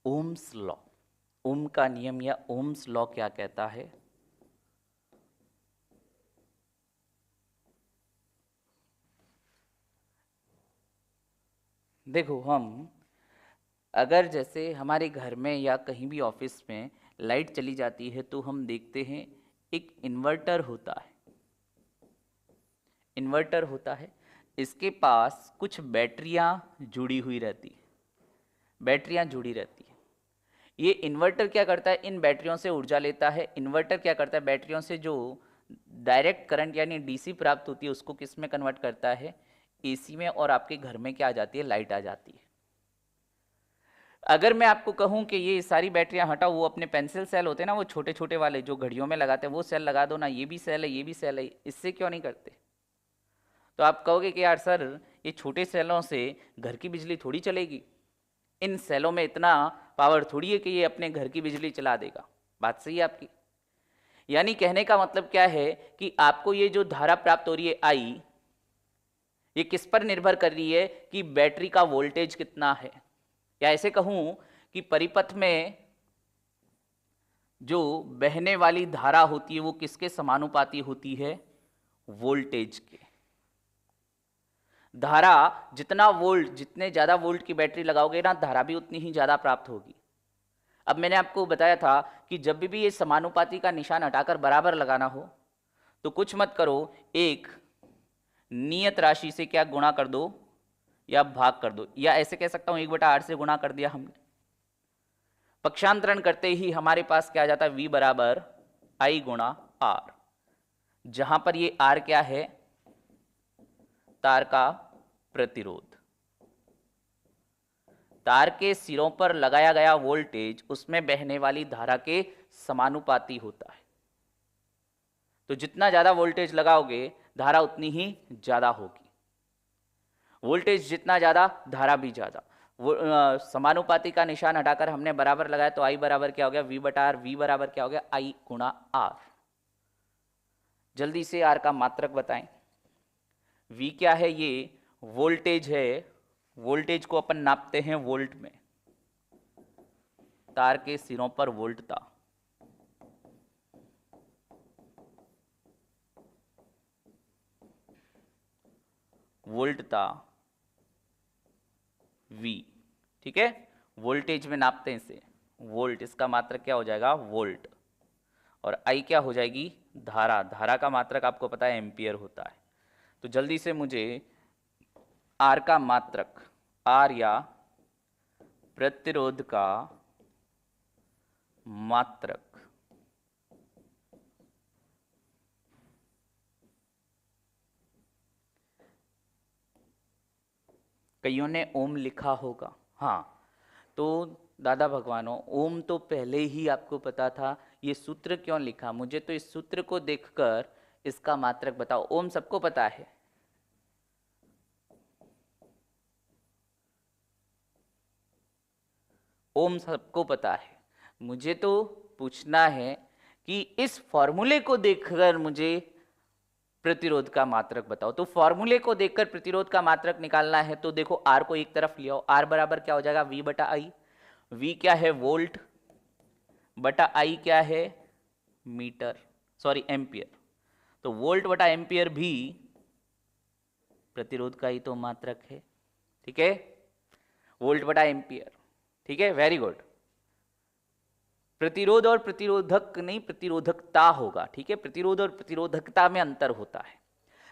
ओम्स लॉ, ओम का नियम या ओम्स लॉ क्या कहता है? देखो, हम अगर जैसे हमारे घर में या कहीं भी ऑफिस में लाइट चली जाती है तो हम देखते हैं एक इन्वर्टर होता है। इन्वर्टर होता है, इसके पास कुछ बैटरियां जुड़ी हुई रहती है, बैटरियां जुड़ी रहती है। ये इन्वर्टर क्या करता है? इन बैटरियों से ऊर्जा लेता है। इन्वर्टर क्या करता है? बैटरियों से जो डायरेक्ट करंट यानी डीसी प्राप्त होती है उसको किस में कन्वर्ट करता है? एसी में। और आपके घर में क्या आ जाती है? लाइट आ जाती है। अगर मैं आपको कहूं कि ये सारी बैटरियां हटाओ, वो अपने पेंसिल सेल होते हैं ना, वो छोटे छोटे वाले जो घड़ियों में लगाते हैं, वो सेल लगा दो ना, ये भी सेल है, ये भी सेल है, इससे क्यों नहीं करते? तो आप कहोगे कि यार सर, ये छोटे सेलों से घर की बिजली थोड़ी चलेगी, इन सेलों में इतना पावर थोड़ी है कि ये अपने घर की बिजली चला देगा। बात सही है आपकी। यानी कहने का मतलब क्या है कि आपको ये जो धारा प्राप्त हो रही है आई, ये किस पर निर्भर कर रही है? कि बैटरी का वोल्टेज कितना है। या ऐसे कहूं कि परिपथ में जो बहने वाली धारा होती है वो किसके समानुपाती होती है? वोल्टेज के। धारा जितना वोल्ट, जितने ज्यादा वोल्ट की बैटरी लगाओगे ना, धारा भी उतनी ही ज्यादा प्राप्त होगी। अब मैंने आपको बताया था कि जब भी ये समानुपाती का निशान हटाकर बराबर लगाना हो तो कुछ मत करो, एक नियत राशि से क्या गुणा कर दो या भाग कर दो, या ऐसे कह सकता हूं 1/8 से गुणा कर दिया हमने। पक्षांतरण करते ही हमारे पास क्या आ जाता है? V बराबर I गुणा R, जहां पर ये R क्या है? तार का प्रतिरोध। तार के सिरों पर लगाया गया वोल्टेज उसमें बहने वाली धारा के समानुपाती होता है। तो जितना ज्यादा वोल्टेज लगाओगे धारा उतनी ही ज्यादा होगी। वोल्टेज जितना ज्यादा, धारा भी ज्यादा। समानुपाती का निशान हटाकर हमने बराबर लगाया तो I बराबर क्या हो गया? V बटा R। V बराबर क्या हो गया? I गुणा R। जल्दी से R का मात्रक बताएं। V क्या है? ये वोल्टेज है। वोल्टेज को अपन नापते हैं वोल्ट में। तार के सिरों पर वोल्टता, वोल्टता V। ठीक है, वोल्टेज में नापते हैं इसे वोल्ट, इसका मात्रक क्या हो जाएगा? वोल्ट। और I क्या हो जाएगी? धारा। धारा का मात्रक आपको पता है एम्पियर होता है। तो जल्दी से मुझे R का मात्रक, R या प्रतिरोध का मात्रक कईयों ने ओम लिखा होगा। हाँ, तो दादा भगवानों, ओम तो पहले ही आपको पता था, ये सूत्र क्यों लिखा? मुझे तो इस सूत्र को देखकर इसका मात्रक बताओ। ओम सबको पता है, ओम सबको पता है। मुझे तो पूछना है कि इस फॉर्मूले को देखकर मुझे प्रतिरोध का मात्रक बताओ। तो फॉर्मूले को देखकर प्रतिरोध का मात्रक निकालना है तो देखो आर को एक तरफ ले आओ, आर बराबर क्या हो जाएगा वी बटा आई। वी क्या है वोल्ट बटा आई क्या है मीटर, सॉरी एम्पियर। तो वोल्ट बटा एम्पियर भी प्रतिरोध का ही तो मात्रक है, ठीक है, वोल्ट बटा एम्पियर, ठीक है, वेरी गुड। प्रतिरोध और प्रतिरोधक नहीं, प्रतिरोधकता होगा, ठीक है, प्रतिरोध और प्रतिरोधकता में अंतर होता है।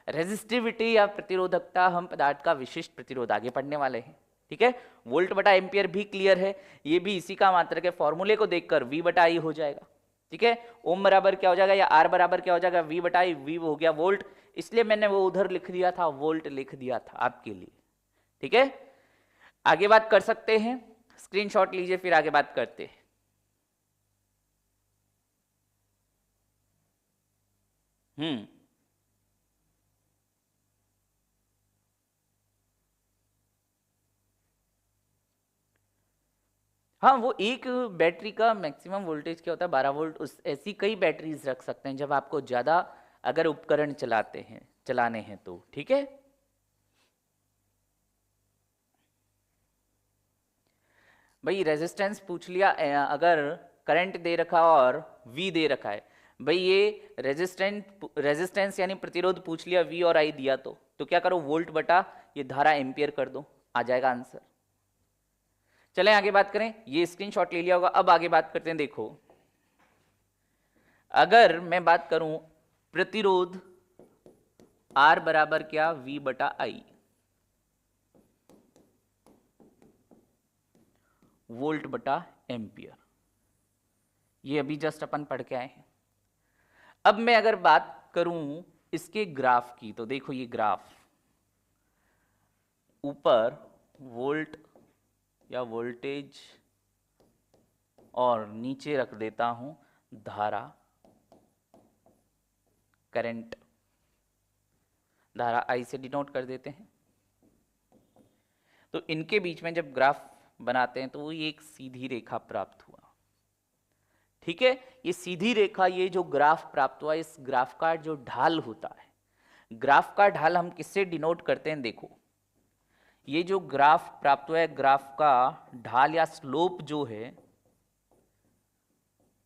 रेजिस्टिविटी या प्रतिरोधकता हम पदार्थ का विशिष्ट प्रतिरोध आगे पढ़ने वाले हैं, ठीक है। वोल्ट बटा एम्पियर भी क्लियर है, ये भी इसी का मात्रक है, फॉर्मूले को देखकर वी बटा आई हो जाएगा, ठीक है। ओम बराबर क्या हो जाएगा या आर बराबर क्या हो जाएगा वी बटा आई, वी हो गया वोल्ट, इसलिए मैंने वो उधर लिख दिया था वोल्ट लिख दिया था आपके लिए, ठीक है। आगे बात कर सकते हैं, स्क्रीनशॉट लीजिए फिर आगे बात करते हैं। हाँ, वो एक बैटरी का मैक्सिमम वोल्टेज क्या होता है 12 वोल्ट, उस ऐसी कई बैटरीज रख सकते हैं जब आपको ज़्यादा अगर उपकरण चलाने हैं तो, ठीक है। भाई रेजिस्टेंस पूछ लिया, अगर करंट दे रखा और V दे रखा है, भाई ये रेजिस्टेंस यानी प्रतिरोध पूछ लिया, V और I दिया तो क्या करो वोल्ट बटा ये धारा एम्पियर कर दो, आ जाएगा आंसर। चलें आगे बात करें, ये स्क्रीनशॉट ले लिया होगा। अब आगे बात करते हैं, देखो अगर मैं बात करूं प्रतिरोध R बराबर क्या V बटा I, वोल्ट बटा एम्पियर, ये अभी जस्ट अपन पढ़ के आए हैं। अब मैं अगर बात करूं इसके ग्राफ की तो देखो ये ग्राफ ऊपर वोल्ट या वोल्टेज और नीचे रख देता हूं धारा करंट, धारा I से डिनोट कर देते हैं। तो इनके बीच में जब ग्राफ बनाते हैं तो ये एक सीधी रेखा प्राप्त हुआ, ठीक है। ये सीधी रेखा, ये जो ग्राफ प्राप्त हुआ, इस ग्राफ का जो ढाल होता है, ग्राफ का ढाल हम किससे डिनोट करते हैं, देखो ये जो ग्राफ प्राप्त हुआ है, ग्राफ का ढाल या स्लोप जो है,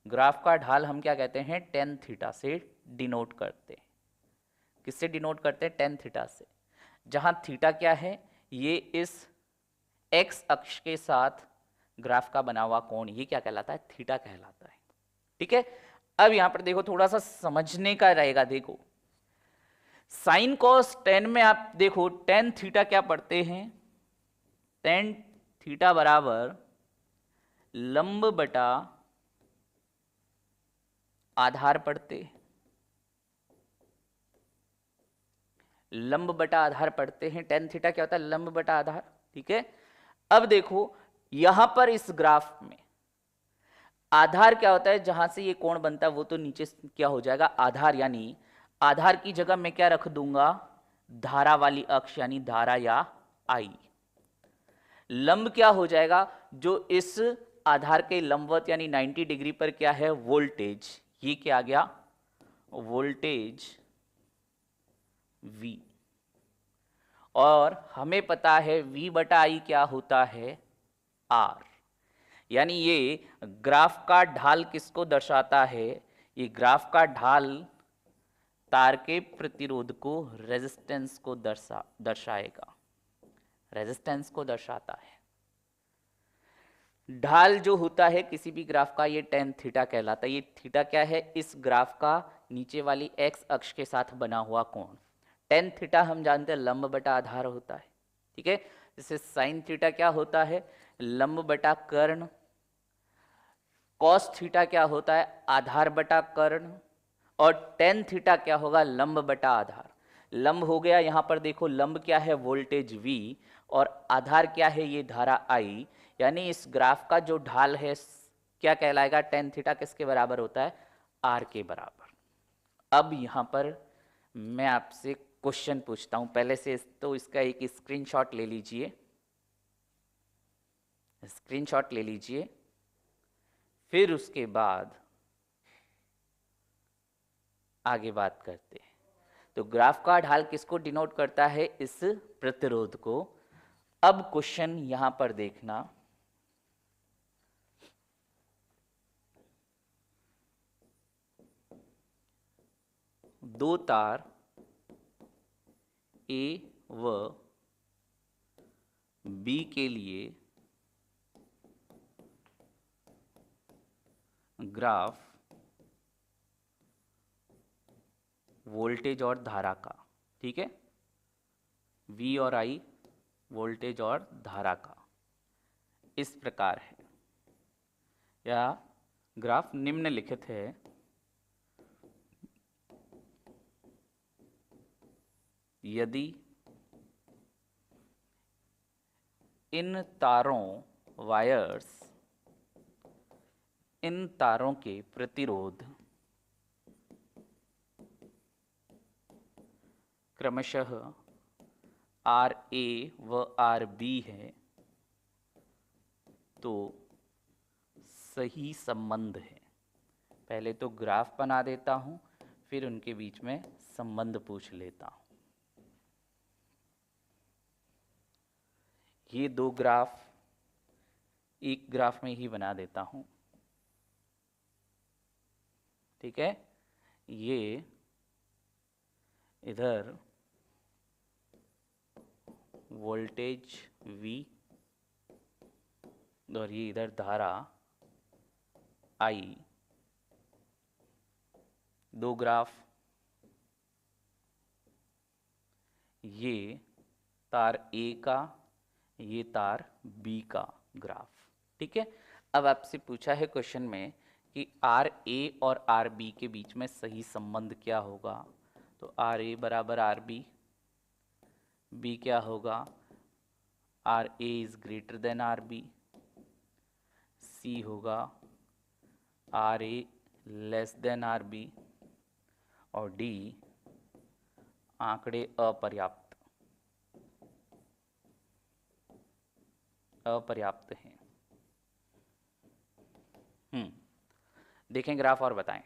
ग्राफ का ढाल हम क्या कहते हैं टेन थीटा से डिनोट करते हैं। किससे डिनोट करते हैं, टेन थीटा से, जहां थीटा क्या है, ये इस एक्स अक्ष के साथ ग्राफ का बना हुआ कोण, ये क्या कहलाता है, थीटा कहलाता है, ठीक है। अब यहां पर देखो थोड़ा सा समझने का रहेगा, देखो साइन कॉस टेन में आप देखो टेन थीटा क्या पढ़ते हैं, टेन थीटा बराबर लंब बटा आधार पढ़ते, लंब बटा आधार पढ़ते हैं। टेन थीटा क्या होता है, लंब बटा आधार, ठीक है। अब देखो यहां पर इस ग्राफ में आधार क्या होता है, जहां से ये कोण बनता है वो तो नीचे क्या हो जाएगा आधार, यानी आधार की जगह मैं क्या रख दूंगा, धारा वाली अक्ष यानी धारा या आई। लंब क्या हो जाएगा, जो इस आधार के लंबवत यानी 90 डिग्री पर क्या है वोल्टेज, ये क्या आ गया वोल्टेज V, और हमें पता है V बटा I क्या होता है R, यानी ये ग्राफ का ढाल किसको दर्शाता है, ये ग्राफ का ढाल तार के प्रतिरोध को, रेजिस्टेंस को दर्शाएगा, रेजिस्टेंस को दर्शाता है। ढाल जो होता है किसी भी ग्राफ का ये टेन थीटा कहलाता है। ये थीटा क्या है, इस ग्राफ का नीचे वाली एक्स अक्ष के साथ बना हुआ कोण। टेन थीटा हम जानते हैं लंब बटा आधार होता है, ठीक है। जैसे साइन थीटा क्या होता है, लंब बटा कर्ण। कॉस थीटा क्या होता है, आधार बटा कर्ण। और टेन थीटा क्या होगा, लंब बटा आधार। लंब हो गया, यहां पर देखो लंब क्या है वोल्टेज V, और आधार क्या है ये धारा I, यानी इस ग्राफ का जो ढाल है क्या कहलाएगा, टेन थीटा किसके बराबर होता है, R के बराबर। अब यहां पर मैं आपसे क्वेश्चन पूछता हूं, पहले से तो इसका एक स्क्रीनशॉट ले लीजिए, स्क्रीनशॉट ले लीजिए, फिर उसके बाद आगे बात करते हैं। तो ग्राफ का ढाल किसको डिनोट करता है? इस प्रतिरोध को। अब क्वेश्चन यहां पर देखना, दो तार ए व बी के लिए ग्राफ वोल्टेज और धारा का, ठीक है, V और I वोल्टेज और धारा का इस प्रकार है, या ग्राफ निम्नलिखित है। यदि इन तारों के प्रतिरोध क्रमशः RA व RB है तो सही संबंध है। पहले तो ग्राफ बना देता हूं, फिर उनके बीच में संबंध पूछ लेता हूं। ये दो ग्राफ एक ग्राफ में ही बना देता हूं, ठीक है। ये इधर वोल्टेज V और ये इधर धारा I, दो ग्राफ, ये तार A का, ये तार B का ग्राफ, ठीक है। अब आपसे पूछा है क्वेश्चन में कि RA और RB के बीच में सही संबंध क्या होगा? तो RA बराबर RB, B क्या होगा? RA is greater than RB, C होगा RA लेस देन RB, और D आंकड़े अपर्याप्त हैं। देखें ग्राफ और बताएं।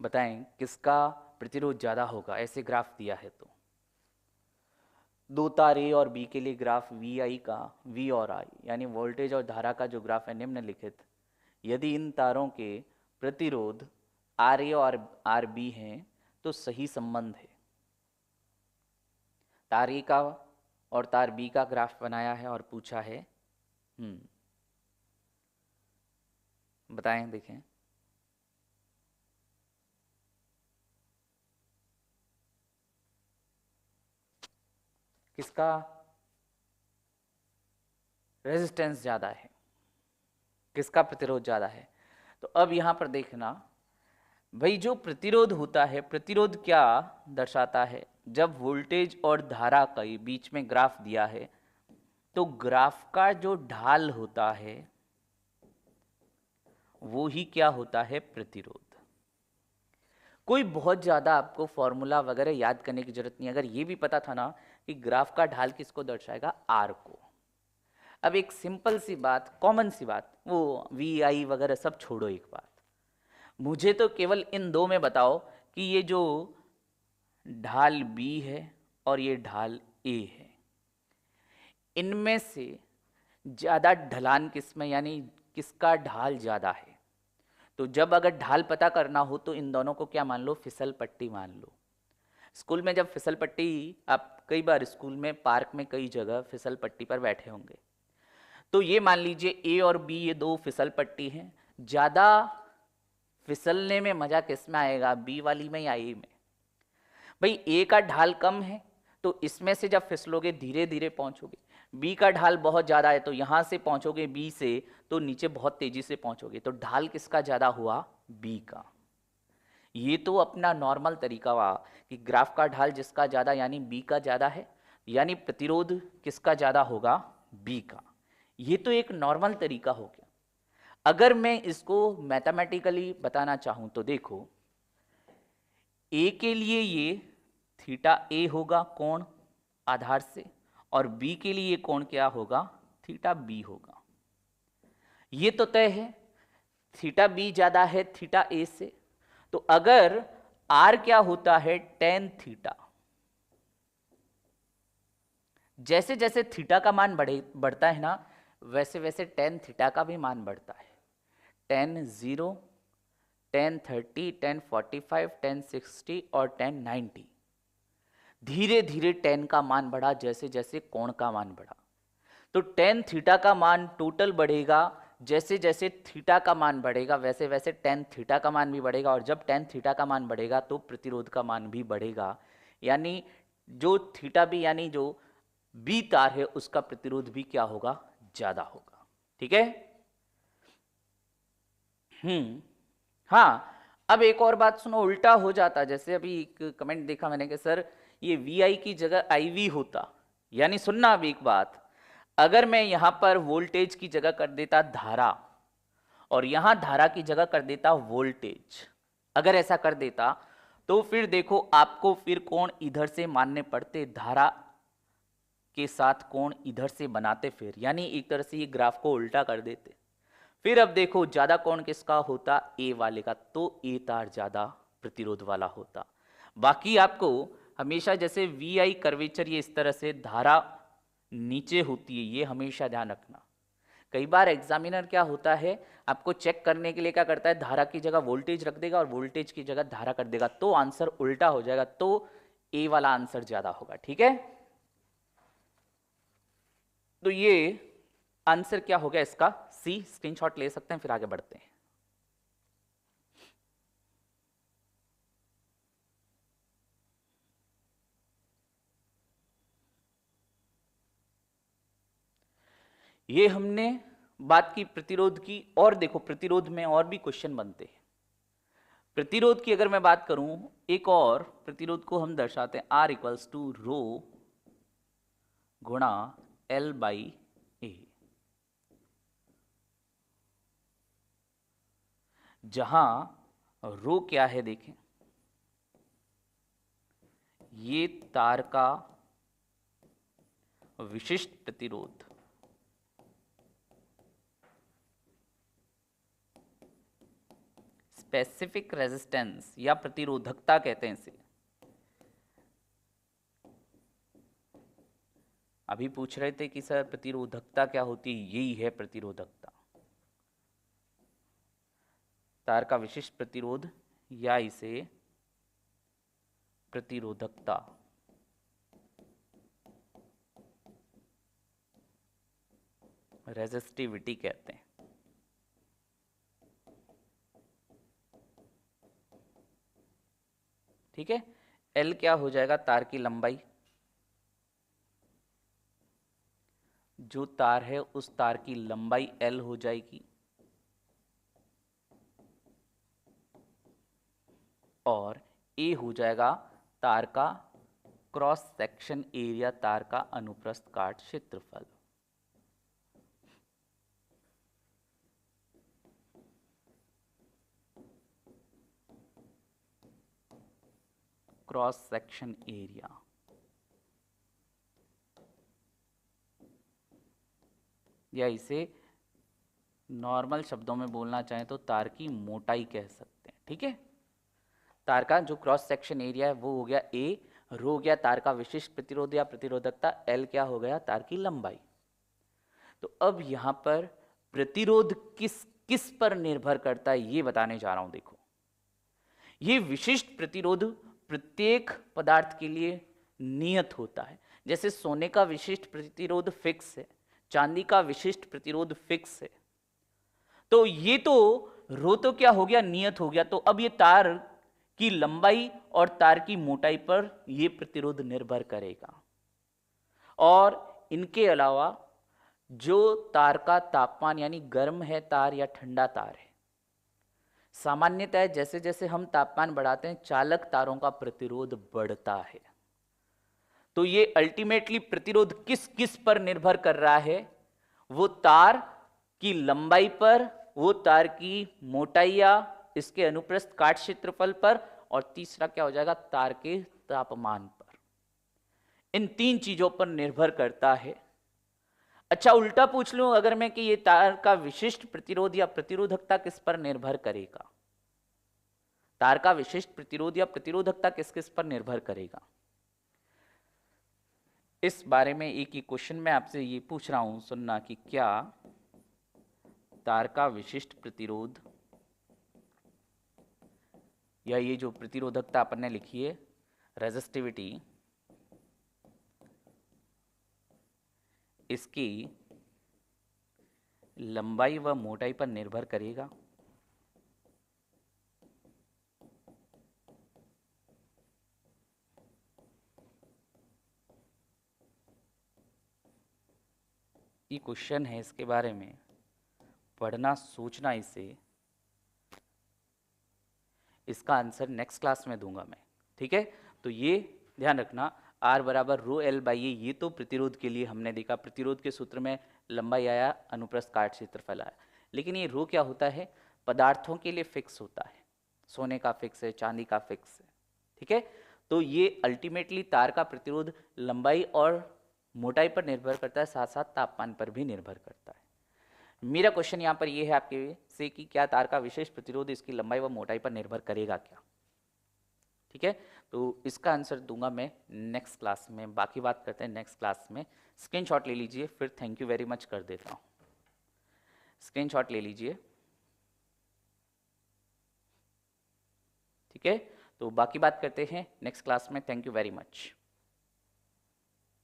बताएं किसका प्रतिरोध ज्यादा होगा, ऐसे ग्राफ दिया है तो। दो तार ए और बी के लिए ग्राफ वी आई का, वी और आई यानी वोल्टेज और धारा का जो ग्राफ है निम्नलिखित, यदि इन तारों के प्रतिरोध आर ए और आर बी हैं तो सही संबंध है। तार ए का और तार बी का ग्राफ बनाया है और पूछा है, बताएं, देखें। किसका रेजिस्टेंस ज्यादा है, किसका प्रतिरोध ज्यादा है? तो अब यहां पर देखना भाई, जो प्रतिरोध होता है, प्रतिरोध क्या दर्शाता है? जब वोल्टेज और धारा के बीच में ग्राफ दिया है तो ग्राफ का जो ढाल होता है वो ही क्या होता है? प्रतिरोध। कोई बहुत ज्यादा आपको फॉर्मूला वगैरह याद करने की जरूरत नहीं। अगर ये भी पता था ना कि ग्राफ का ढाल किसको दर्शाएगा? आर को। अब एक सिंपल सी बात, कॉमन सी बात, वो वी आई वगैरह सब छोड़ो, एक बात मुझे तो केवल इन दो में बताओ कि ये जो ढाल B है और ये ढाल A है, इनमें से ज्यादा ढलान किसमें, यानी किसका ढाल ज्यादा है? तो जब अगर ढाल पता करना हो तो इन दोनों को क्या मान लो? फिसल पट्टी मान लो। स्कूल में जब फिसल पट्टी, आप कई बार स्कूल में, पार्क में, कई जगह फिसल पट्टी पर बैठे होंगे, तो ये मान लीजिए A और B ये दो फिसल पट्टी हैं। ज्यादा फिसलने में मजा किस में आएगा? बी वाली में या ए में? भाई ए का ढाल कम है तो इसमें से जब फिसलोगे धीरे धीरे पहुंचोगे। बी का ढाल बहुत ज्यादा है तो यहां से पहुंचोगे बी से तो नीचे बहुत तेजी से पहुंचोगे। तो ढाल किसका ज्यादा हुआ? बी का। ये तो अपना नॉर्मल तरीका हुआ कि ग्राफ का ढाल जिसका ज्यादा यानी बी का ज्यादा है, यानी प्रतिरोध किसका ज्यादा होगा? बी का। ये तो एक नॉर्मल तरीका हो गया। अगर मैं इसको मैथमेटिकली बताना चाहूं तो देखो, ए के लिए ये थीटा ए होगा कोण आधार से, और बी के लिए कोण क्या होगा? थीटा बी होगा। ये तो तय है थीटा बी ज्यादा है थीटा ए से। तो अगर आर क्या होता है टेन थीटा, जैसे जैसे थीटा का मान बढ़ता है ना, वैसे वैसे टेन थीटा का भी मान बढ़ता है। टेन 0, टेन 30, टेन 45, टेन 60 और टेन 90। धीरे धीरे टेन का मान बढ़ा जैसे जैसे कोण का मान बढ़ा। तो टेन थीटा का मान टोटल बढ़ेगा, जैसे जैसे थीटा का मान बढ़ेगा वैसे वैसे टेन थीटा का मान भी बढ़ेगा, और जब टेन थीटा का मान बढ़ेगा तो प्रतिरोध का मान भी बढ़ेगा। यानी जो थीटा बी यानी जो बी तार है उसका प्रतिरोध भी क्या होगा, ज्यादा होगा। ठीक है। हाँ, अब एक और बात सुनो, उल्टा हो जाता। जैसे अभी एक कमेंट देखा मैंने कि सर ये वी आई की जगह आई वी होता। यानी सुनना अब एक बात, अगर मैं यहां पर वोल्टेज की जगह कर देता धारा और यहां धारा की जगह कर देता वोल्टेज, अगर ऐसा कर देता तो फिर देखो आपको फिर कोण इधर से मानने पड़ते, धारा के साथ कोण इधर से बनाते, फिर यानी एक तरह से ये ग्राफ को उल्टा कर देते। फिर अब देखो ज्यादा कोण किसका होता, ए वाले का, तो ए तार ज्यादा प्रतिरोध वाला होता। बाकी आपको हमेशा जैसे वी आई कर्वेचर ये इस तरह से धारा नीचे होती है, ये हमेशा ध्यान रखना। कई बार एग्जामिनर क्या होता है आपको चेक करने के लिए क्या करता है, धारा की जगह वोल्टेज रख देगा और वोल्टेज की जगह धारा कर देगा, तो आंसर उल्टा हो जाएगा, तो ए वाला आंसर ज्यादा होगा। ठीक है, तो ये आंसर क्या हो गया इसका, सी। स्क्रीनशॉट ले सकते हैं, फिर आगे बढ़ते हैं। ये हमने बात की प्रतिरोध की, और देखो प्रतिरोध में और भी क्वेश्चन बनते हैं। प्रतिरोध की अगर मैं बात करूं, एक और प्रतिरोध को हम दर्शाते हैं आर इक्वल्स टू रो गुणा एल बाई ए, जहां रो क्या है देखें, ये तार का विशिष्ट प्रतिरोध, स्पेसिफिक रेजिस्टेंस या प्रतिरोधकता कहते हैं इसे। अभी पूछ रहे थे कि सर प्रतिरोधकता क्या होती है, यही है प्रतिरोधकता, तार का विशिष्ट प्रतिरोध या इसे प्रतिरोधकता। रेजिस्टिविटी कहते हैं। ठीक है, एल क्या हो जाएगा, तार की लंबाई, जो तार है उस तार की लंबाई एल हो जाएगी, और ए हो जाएगा तार का क्रॉस सेक्शन एरिया, तार का अनुप्रस्थ काट क्षेत्रफल। क्रॉस सेक्शन एरिया, या इसे नॉर्मल शब्दों में बोलना चाहें तो तार की मोटाई कह सकते हैं। ठीक है, तार का जो क्रॉस सेक्शन एरिया है वो हो गया ए, रो हो गया तार का विशिष्ट प्रतिरोध या प्रतिरोधकता, एल क्या हो गया तार की लंबाई। तो अब यहां पर प्रतिरोध किस किस पर निर्भर करता है ये बताने जा रहा हूं। देखो, ये विशिष्ट प्रतिरोध प्रत्येक पदार्थ के लिए नियत होता है। जैसे सोने का विशिष्ट प्रतिरोध फिक्स है, चांदी का विशिष्ट प्रतिरोध फिक्स है, तो ये तो रो तो क्या हो गया, नियत हो गया। तो अब ये तार की लंबाई और तार की मोटाई पर ये प्रतिरोध निर्भर करेगा। और इनके अलावा जो तार का तापमान, यानी गर्म है तार या ठंडा तार है, सामान्यतः जैसे जैसे हम तापमान बढ़ाते हैं चालक तारों का प्रतिरोध बढ़ता है। तो ये अल्टीमेटली प्रतिरोध किस किस पर निर्भर कर रहा है, वो तार की लंबाई पर, वो तार की मोटाई या इसके अनुप्रस्थ काट क्षेत्रफल पर, और तीसरा क्या हो जाएगा, तार के तापमान पर। इन तीन चीजों पर निर्भर करता है। अच्छा उल्टा पूछ लूं अगर मैं कि ये तार का विशिष्ट प्रतिरोध या प्रतिरोधकता किस पर निर्भर करेगा, तार का विशिष्ट प्रतिरोध या प्रतिरोधकता किस किस पर निर्भर करेगा, इस बारे में एक ही क्वेश्चन में आपसे ये पूछ रहा हूं, सुनना कि क्या तार का विशिष्ट प्रतिरोध या ये जो प्रतिरोधकता अपन ने लिखी है रेजिस्टिविटी, इसकी लंबाई व मोटाई पर निर्भर करेगा। ये क्वेश्चन है, इसके बारे में पढ़ना सोचना, इसे इसका आंसर नेक्स्ट क्लास में दूंगा मैं, ठीक है। तो ये ध्यान रखना, R बराबर रो एल बाई ए, ये तो प्रतिरोध के लिए हमने देखा, प्रतिरोध के सूत्र में लंबाई आया, अनुप्रस्थ काट क्षेत्रफल आया, लेकिन ये रो क्या होता है, पदार्थों के लिए फिक्स होता है, सोने का फिक्स है, चांदी का फिक्स है, ठीक है। तो ये अल्टीमेटली तार का प्रतिरोध लंबाई और मोटाई पर निर्भर करता है, साथ साथ तापमान पर भी निर्भर करता है। मेरा क्वेश्चन यहाँ पर ये है आपके से कि क्या तार का विशेष प्रतिरोध इसकी लंबाई व मोटाई पर निर्भर करेगा क्या, ठीक है। तो इसका आंसर दूंगा मैं नेक्स्ट क्लास में, बाकी बात करते हैं नेक्स्ट क्लास में। स्क्रीनशॉट ले लीजिए, फिर थैंक यू वेरी मच कर देता हूँ, स्क्रीनशॉट ले लीजिए, ठीक है। तो बाकी बात करते हैं नेक्स्ट क्लास में, थैंक यू वेरी मच।